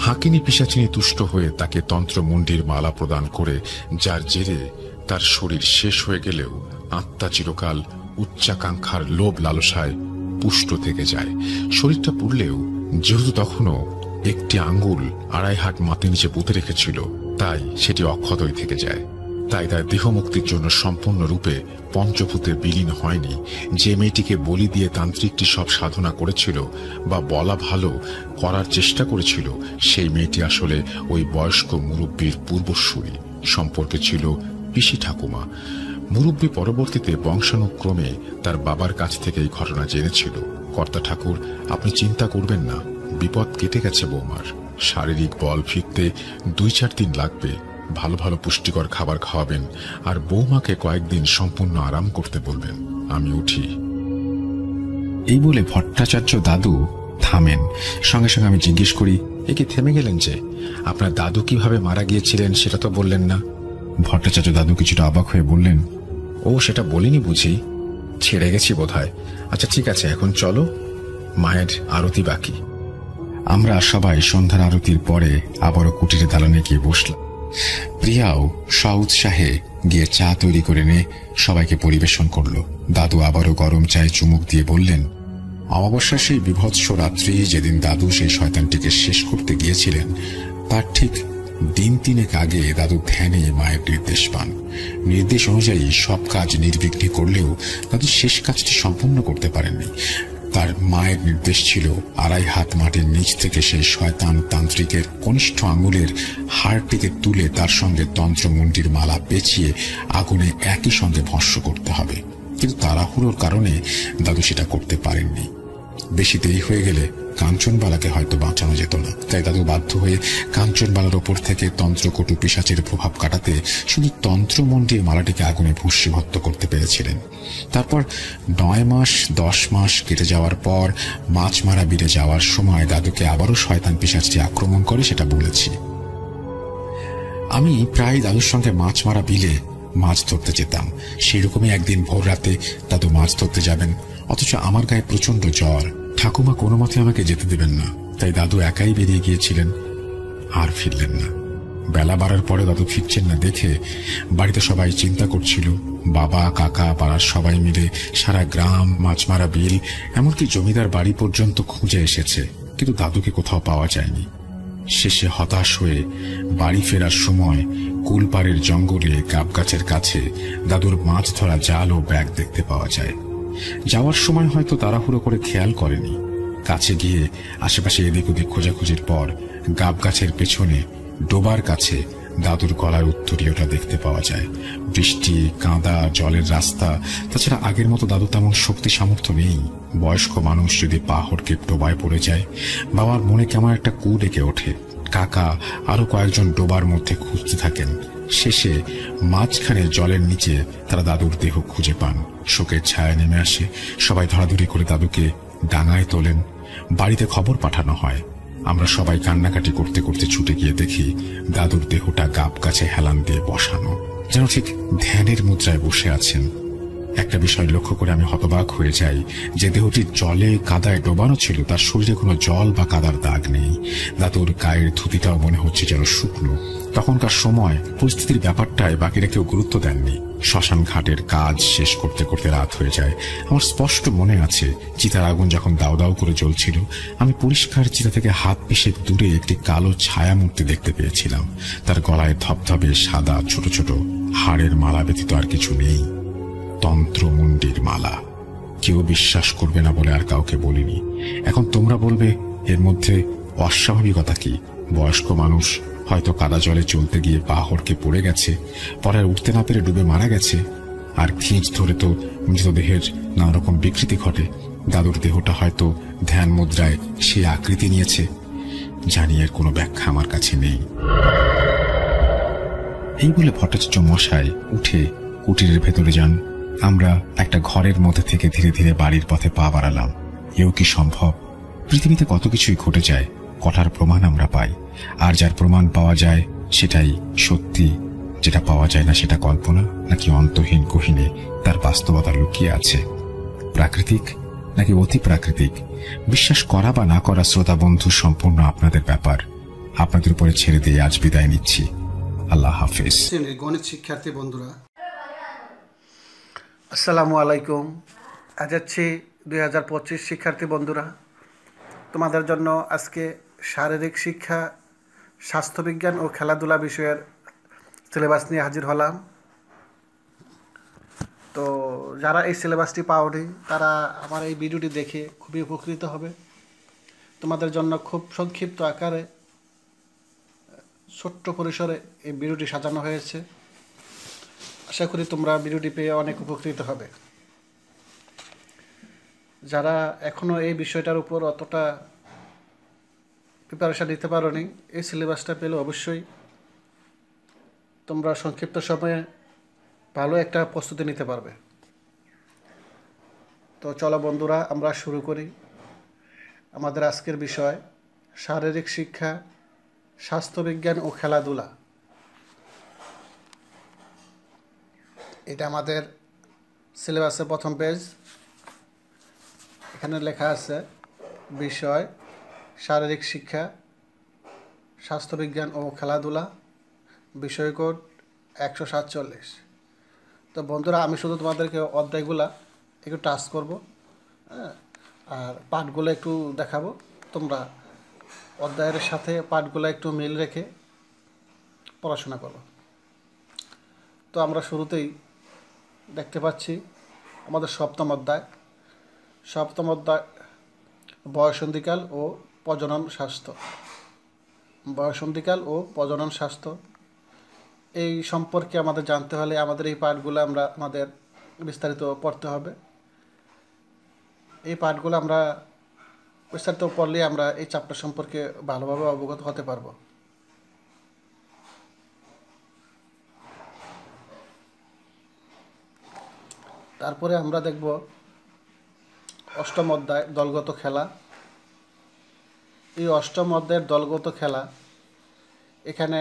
হাকিনী পিশাচিনী তুষ্ট হয়ে তাকে তন্ত্র মুন্ডির মালা প্রদান করে, যার জেরে তার শরীর শেষ হয়ে গেলেও আত্মা চিরকাল উচ্চাকাঙ্ক্ষার লোভ লালসায় পুষ্ট থেকে যায়। শরীরটা পুড়লেও যেহেতু তখনও একটি আঙ্গুল 2.5 হাত মাটির নিচে পুঁতে রেখেছিল, তাই সেটি অক্ষতই থেকে যায়। তাই তার দেহ মুক্তির জন্য সম্পূর্ণরূপে পঞ্চভূতে বিলীন হয়নি। যে মেয়েটিকে বলি দিয়ে তান্ত্রিকটি সব সাধনা করেছিল, বা বলা ভালো করার চেষ্টা করেছিল, সেই মেয়েটি আসলে ওই বয়স্ক মুরব্বীর পূর্বসূরি। সম্পর্কে ছিল পিসি ঠাকুমা। মুরব্বী পরবর্তীতে বংশানুক্রমে তার বাবার কাছ থেকে এই ঘটনা জেনেছিল। কর্তা ঠাকুর, আপনি চিন্তা করবেন না, বিপদ কেটে গেছে বৌমার। শারীরিক বল ফিরতে 2-4 দিন লাগবে। ভালো ভালো পুষ্টিকর খাবার খাওয়াবেন আর বৌমাকে কয়েকদিন সম্পূর্ণ আরাম করতে বলবেন। আমি উঠি। এই বলে ভট্টাচার্য দাদু থামেন। সঙ্গে সঙ্গে আমি জিজ্ঞেস করি, এ কি থেমে গেলেন যে? আপনার দাদু কিভাবে মারা গিয়েছিলেন সেটা তো বললেন না। ভট্টাচার্য দাদু কিছুটা অবাক হয়ে বললেন, ও সেটা বলিনি বুঝি, ছেড়ে গেছি বোধহয়। আচ্ছা ঠিক আছে, এখন চলো, মায়ের আরতি বাকি। আমরা সবাই সন্ধ্যার আরতির পরে আবারও কুটিরে দালানে গিয়ে বসলাম। প্রিয়াও স্ব-উৎসাহে গিয়ে চা তৈরি করে এনে সবাইকে পরিবেশন করল। দাদু আবারও গরম চায়ে চুমুক দিয়ে বললেন, অমাবস্যার সেই বিভৎস রাত্রি যেদিন দাদু সেই শয়তানটিকে শেষ করতে গিয়েছিলেন, তার ঠিক দিন 3 আগে দাদু ধ্যানে মায়ের নির্দেশ পান। নির্দেশ অনুযায়ী সব কাজ নির্বিঘ্নে করলেও দাদু শেষ কাজটি সম্পূর্ণ করতে পারেননি। তার মায়ের নির্দেশ ছিল 2.5 হাত মাটির নিচ থেকে সেই শয়তান তান্ত্রিকের কনিষ্ঠ আঙুলের হাড়টিকে তুলে তার সঙ্গে তন্ত্রমুন্ডির মালা পেঁচিয়ে আগুনে একই সঙ্গে ভস্ম করতে হবে। কিন্তু তাড়াহুড়োর কারণে দাদু সেটা করতে পারেননি। বেশি দেরি হয়ে গেলে কাঞ্চনবালাকে হয়তো বাঁচানো যেত না। তাই দাদু বাধ্য হয়ে কাঞ্চনবালার ওপর থেকে তন্ত্রকটু পিশাচের প্রভাব কাটাতে শুধু তন্ত্রমন্ত্রীর মালাটিকে আগুনে ভস্মীভূত করতে পেরেছিলেন। তারপর 9 মাস 10 মাস কেটে যাওয়ার পর মাছ মারা বিলে যাওয়ার সময় দাদুকে আবারও শয়তান পিশাচটি আক্রমণ করে, সেটা বলেছি। আমি প্রায় দাদুর সঙ্গে মাছ মারা বিলে মাছ ধরতে যেতাম। সেই রকমই একদিন ভোর রাতে দাদু মাছ ধরতে যাবেন, অথচ আমার গায়ে প্রচন্ড জ্বর। ঠাকুমা কোনো মতে আমাকে যেতে দেবেন না, তাই দাদু একাই বেরিয়ে গিয়েছিলেন, আর ফিরলেন না। বেলা বাড়ার পরে দাদু ফিরছেন না দেখে বাড়িতে সবাই চিন্তা করছিল। বাবা, কাকা, পাড়ার সবাই মিলে সারা গ্রাম, মাছমারা বিল, এমনকি জমিদার বাড়ি পর্যন্ত খুঁজে এসেছে, কিন্তু দাদুকে কোথাও পাওয়া যায়নি। শেষে হতাশ হয়ে বাড়ি ফেরার সময় কুলপাড়ের জঙ্গলে গাবগাছের কাছে দাদুর মাছ ধরা জাল ও ব্যাগ দেখতে পাওয়া যায়। যাওয়ার সময় হয়তো তাড়াহুড়ো করে খেয়াল করেনি। কাছে গিয়ে আশেপাশে এদিক ওদিক খোঁজাখুঁজির পর গাবগাছের পেছনে ডোবার কাছে দাদুর গলার উত্তরীয়টা দেখতে পাওয়া যায়। বৃষ্টি, কাঁদা, জলের রাস্তা, তাছাড়া আগের মতো দাদু তেমন শক্তি সামর্থ্য নেই। বয়স্ক মানুষ যদি পা হড়কে ডোবায় পড়ে যায়, বাবার মনে কেমন একটা কু ডেকে ওঠে। কাকা আরো কয়েকজন ডোবার মধ্যে খুঁজতে থাকেন। শেষে মাঝখানে জলের নিচে তারা দাদুর দেহ খুঁজে পান। শোকের ছায়া নেমে আসে, সবাই ধরাধরি করে দাদুকে ডাঙায় তোলেন। বাড়িতে খবর পাঠানো হয়। আমরা সবাই কান্নাকাটি করতে করতে ছুটে গিয়ে দেখি দাদুর দেহটা গাব গাছে হেলান দিয়ে বসানো, যেন ঠিক ধ্যানের মুদ্রায় বসে আছেন। একটা বিষয় লক্ষ্য করে আমি হতবাক হয়ে যাই যে দেহটি জলে কাদায় ডোবানো ছিল, তার শরীরে কোনো জল বা কাদার দাগ নেই। দাদুর গায়ের ধুতিটাও মনে হচ্ছে যেন শুকনো। তখনকার সময় পরিস্থিতির ব্যাপারটায় বাকিরা কেউ গুরুত্ব দেননি। শ্মশান ঘাটের কাজ শেষ করতে করতে রাত হয়ে যায়। আমার স্পষ্ট মনে আছে চিতার আগুন যখন দাউ দাউ করে জ্বলছিল, আমি পরিষ্কার চিতা থেকে হাত পিষে দূরে একটি কালো ছায়া মূর্তি দেখতে পেয়েছিলাম। তার গলায় ধপধপে সাদা ছোট ছোট হাড়ের মালা ব্যতীত আর কিছু নেই। তন্ত্রমুণ্ডির মালা। কেউ বিশ্বাস করবে না বলে আর কাউকে বলিনি। এখন তোমরা বলবে এর মধ্যে অস্বাভাবিকতা কি? বয়স্ক মানুষ হয়তো কাদা জলে চলতে গিয়ে পা হড়কে পড়ে গেছে, পরে আর উঠতে না পেরে ডুবে মারা গেছে। আর খিঁচ ধরে তো মৃতদেহের নানা রকম বিকৃতি ঘটে। দাদুর দেহটা হয়তো ধ্যান মুদ্রায় সেই আকৃতি নিয়েছে। জানি এর কোনো ব্যাখ্যা আমার কাছে নেই। এই বলে ভট্টাচার্য মশাই উঠে কুটিরের ভেতরে যান। আমরা একটা ঘরের মধ্যে থেকে ধীরে ধীরে বাড়ির পথে পা বাড়ালাম। এও কি সম্ভব? পৃথিবীতে কত কিছুই ঘটে যায়, কটার প্রমাণ আমরা পাই। আর যার প্রমাণ পাওয়া যায় সেটাই সত্যি, যেটা পাওয়া যায় না সেটা কল্পনা, নাকি অন্তহীন গহীনে তার বাস্তবতা লুকিয়ে আছে। প্রাকৃতিক নাকি অতি প্রাকৃতিক, বিশ্বাস করা বা না করা শ্রোতা বন্ধু সম্পূর্ণ আপনাদের ব্যাপার। আপনাদের উপরে ছেড়ে দিয়ে আজ বিদায় নিচ্ছি। আল্লাহ হাফেজ। গণিত শিক্ষার্থী বন্ধুরা, আসসালামু আলাইকুম। আজ হচ্ছে 2025 শিক্ষার্থী বন্ধুরা, তোমাদের জন্য আজকে শারীরিক শিক্ষা, স্বাস্থ্যবিজ্ঞান ও খেলাধুলা বিষয়ের সিলেবাস নিয়ে হাজির হলাম। তো যারা এই সিলেবাসটি পাওনি তারা আমার এই ভিডিওটি দেখে খুবই উপকৃত হবে। তোমাদের জন্য খুব সংক্ষিপ্ত আকারে ছোট্ট পরিসরে এই ভিডিওটি সাজানো হয়েছে। আশা করি তোমরা ভিডিওটি পেয়ে অনেক উপকৃত হবে। যারা এখনও এই বিষয়টার উপর অতটা প্রিপারেশন নিতে পারোনি, এই সিলেবাসটা পেলে অবশ্যই তোমরা সংক্ষিপ্ত সময়ে ভালো একটা প্রস্তুতি নিতে পারবে। তো চলো বন্ধুরা, আমরা শুরু করি। আমাদের আজকের বিষয় শারীরিক শিক্ষা, স্বাস্থ্যবিজ্ঞান ও খেলাধুলা। এটা আমাদের সিলেবাসের প্রথম পেজ। এখানে লেখা আছে বিষয় শারীরিক শিক্ষা, স্বাস্থ্যবিজ্ঞান ও খেলাধুলা, বিষয়কোড 147। তো বন্ধুরা, আমি শুধু তোমাদেরকে অধ্যায়গুলা একটু টাচ করব, আর পাঠগুলো একটু দেখাবো। তোমরা অধ্যায়ের সাথে পাঠগুলো একটু মিল রেখে পড়াশোনা করো। তো আমরা শুরুতেই দেখতে পাচ্ছি আমাদের সপ্তম অধ্যায় বয়সন্ধিকাল ও প্রজনন স্বাস্থ্য। বয়সন্ধিকাল ও প্রজনন স্বাস্থ্য এই সম্পর্কে আমাদের জানতে হলে আমাদের এই পাঠগুলো আমাদের বিস্তারিত পড়তে হবে। এই পাঠগুলো আমরা বিস্তারিত পড়লে আমরা এই চ্যাপ্টার সম্পর্কে ভালোভাবে অবগত হতে পারবো। তারপরে আমরা দেখব অষ্টম অধ্যায় দলগত খেলা। এই অষ্টম অধ্যায়ের দলগত খেলা, এখানে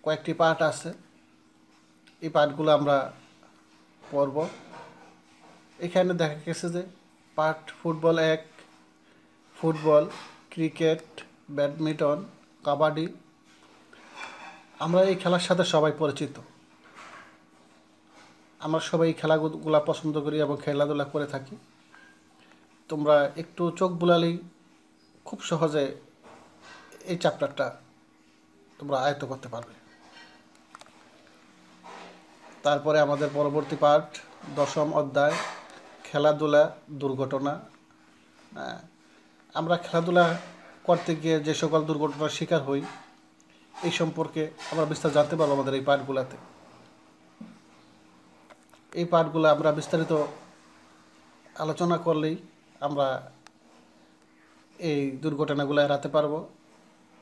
কয়েকটি পার্ট আছে। এই পার্টগুলো আমরা পড়ব। এখানে দেখা গেছে যে part football 1, football, cricket, badminton, kabaddi. আমরা এই খেলার সাথে সবাই পরিচিত। আমরা সবাই এই খেলাগুলো পছন্দ করি এবং খেলাধুলা করে থাকি। তোমরা একটু চোখ বুলালেই খুব সহজে এই চ্যাপ্টারটা তোমরা আয়ত্ত করতে পারবে। তারপরে আমাদের পরবর্তী পার্ট দশম অধ্যায় খেলাধুলা দুর্ঘটনা। আমরা খেলাধুলা করতে গিয়ে যে সকল দুর্ঘটনার শিকার হই এই সম্পর্কে আমরা বিস্তারিত জানতে পারবো আমাদের এই পার্টগুলোতে। এই পার্টগুলো আমরা বিস্তারিত আলোচনা করলেই আমরা এই দুর্ঘটনাগুলো এড়াতে পারবো,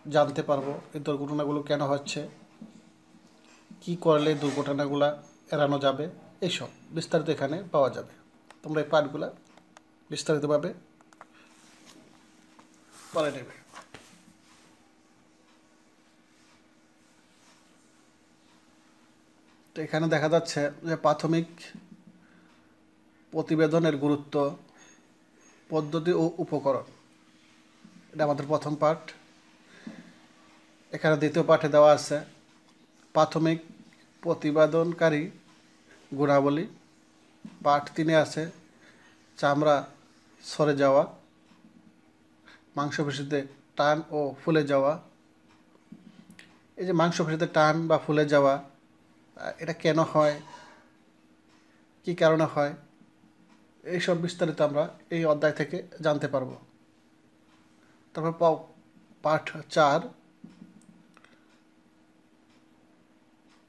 জানতে পারবো এই দুর্ঘটনাগুলো কেন হচ্ছে, কি করলে দুর্ঘটনাগুলো এড়ানো যাবে, এইসব বিস্তারিত এখানে পাওয়া যাবে। তোমরা এই পার্টগুলো বিস্তারিতভাবে পড়ে নেবে। তো এখানে দেখা যাচ্ছে যে প্রাথমিক প্রতিবেদনের গুরুত্ব, পদ্ধতি ও উপকরণ, এটা আমাদের প্রথম পার্ট। এখানে দ্বিতীয় পাঠে দেওয়া আছে প্রাথমিক প্রতিবেদনকারী গুণাবলী। পার্ট 3 আছে চামড়া সরে যাওয়া, মাংসপেশিতে টান ও ফুলে যাওয়া। এই যে মাংসপেশিতে টান বা ফুলে যাওয়া, এটা কেন হয়, কি কারণে হয়, এইসব বিস্তারিত আমরা এই অধ্যায় থেকে জানতে পারবো। তারপর পাঠ 4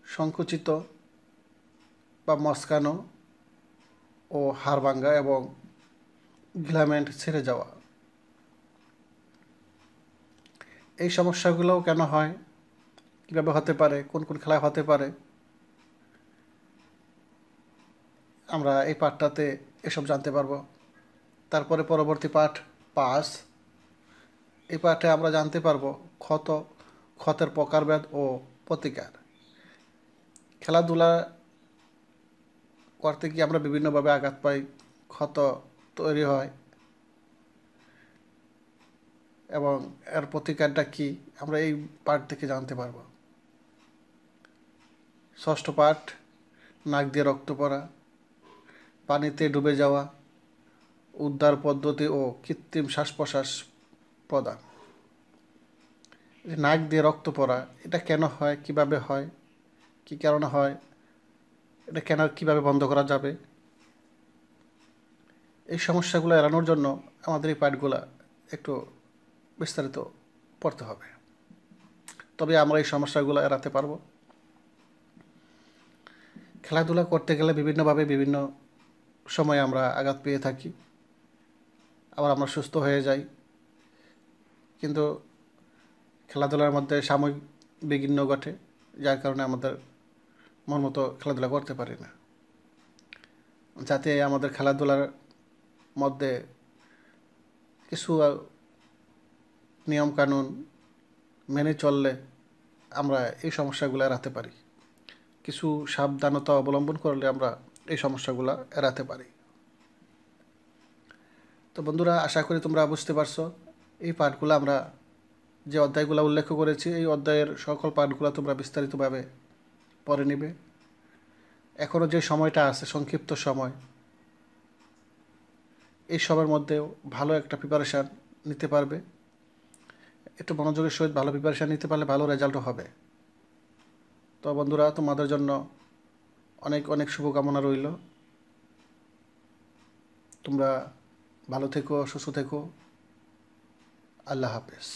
সংকুচিত বা মস্কানো ও হাড় ভাঙ্গা এবং লিগামেন্ট ছেড়ে যাওয়া। এই সমস্যাগুলোও কেন হয়, কীভাবে হতে পারে, কোন কোন খেলায় হতে পারে, আমরা এই পাঠটাতে এসব জানতে পারবো। তারপরে পরবর্তী পাঠ 5, এই পাঠে আমরা জানতে পারবো ক্ষতের প্রকারভেদ ও প্রতিকার। খেলাধুলা করতে গিয়ে আমরা বিভিন্নভাবে আঘাত পাই, ক্ষত তৈরি হয় এবং এর প্রতিকারটা কি আমরা এই পাঠ থেকে জানতে পারবো। ষষ্ঠ পাঠ নাক দিয়ে রক্ত পড়া, পানিতে ডুবে যাওয়া, উদ্ধার পদ্ধতি ও কৃত্রিম শ্বাস প্রশ্বাস প্রদান। নাক দিয়ে রক্ত পড়া, এটা কেন হয়, কিভাবে হয়, কি কারণে হয়, এটা কেন কিভাবে বন্ধ করা যাবে, এই সমস্যাগুলো এড়ানোর জন্য আমাদের এই পাঠগুলো একটু বিস্তারিত পড়তে হবে, তবে আমরা এই সমস্যাগুলো এড়াতে পারবো। খেলাধুলা করতে গেলে বিভিন্নভাবে বিভিন্ন সময় আমরা আঘাত পেয়ে থাকি, আবার আমরা সুস্থ হয়ে যাই, কিন্তু খেলাধুলার মধ্যে সাময়িক বিঘ্ন ঘটে, যার কারণে আমাদের মন মতো খেলাধুলা করতে পারি না। যাতে আমাদের খেলাধুলার মধ্যে কিছু নিয়মকানুন মেনে চললে আমরা এই সমস্যাগুলো এড়াতে পারি, কিছু সাবধানতা অবলম্বন করলে আমরা এই সমস্যাগুলো এড়াতে পারি। তো বন্ধুরা, আশা করি তোমরা বুঝতে পারছো। এই পাঠগুলো আমরা যে অধ্যায়গুলো উল্লেখ করেছি, এই অধ্যায়ের সকল পাঠগুলো তোমরা বিস্তারিতভাবে পড়ে নিবে। এখনও যে সময়টা আছে, সংক্ষিপ্ত সময়, এই সময়ের মধ্যেও ভালো একটা প্রিপারেশান নিতে পারবে। একটু মনোযোগের সহিত ভালো প্রিপারেশান নিতে পারলে ভালো রেজাল্টও হবে। তো বন্ধুরা, তোমাদের জন্য অনেক অনেক শুভকামনা রইল। তোমরা ভালো থেকো, সুস্থ থেকো। আল্লাহ হাফেজ।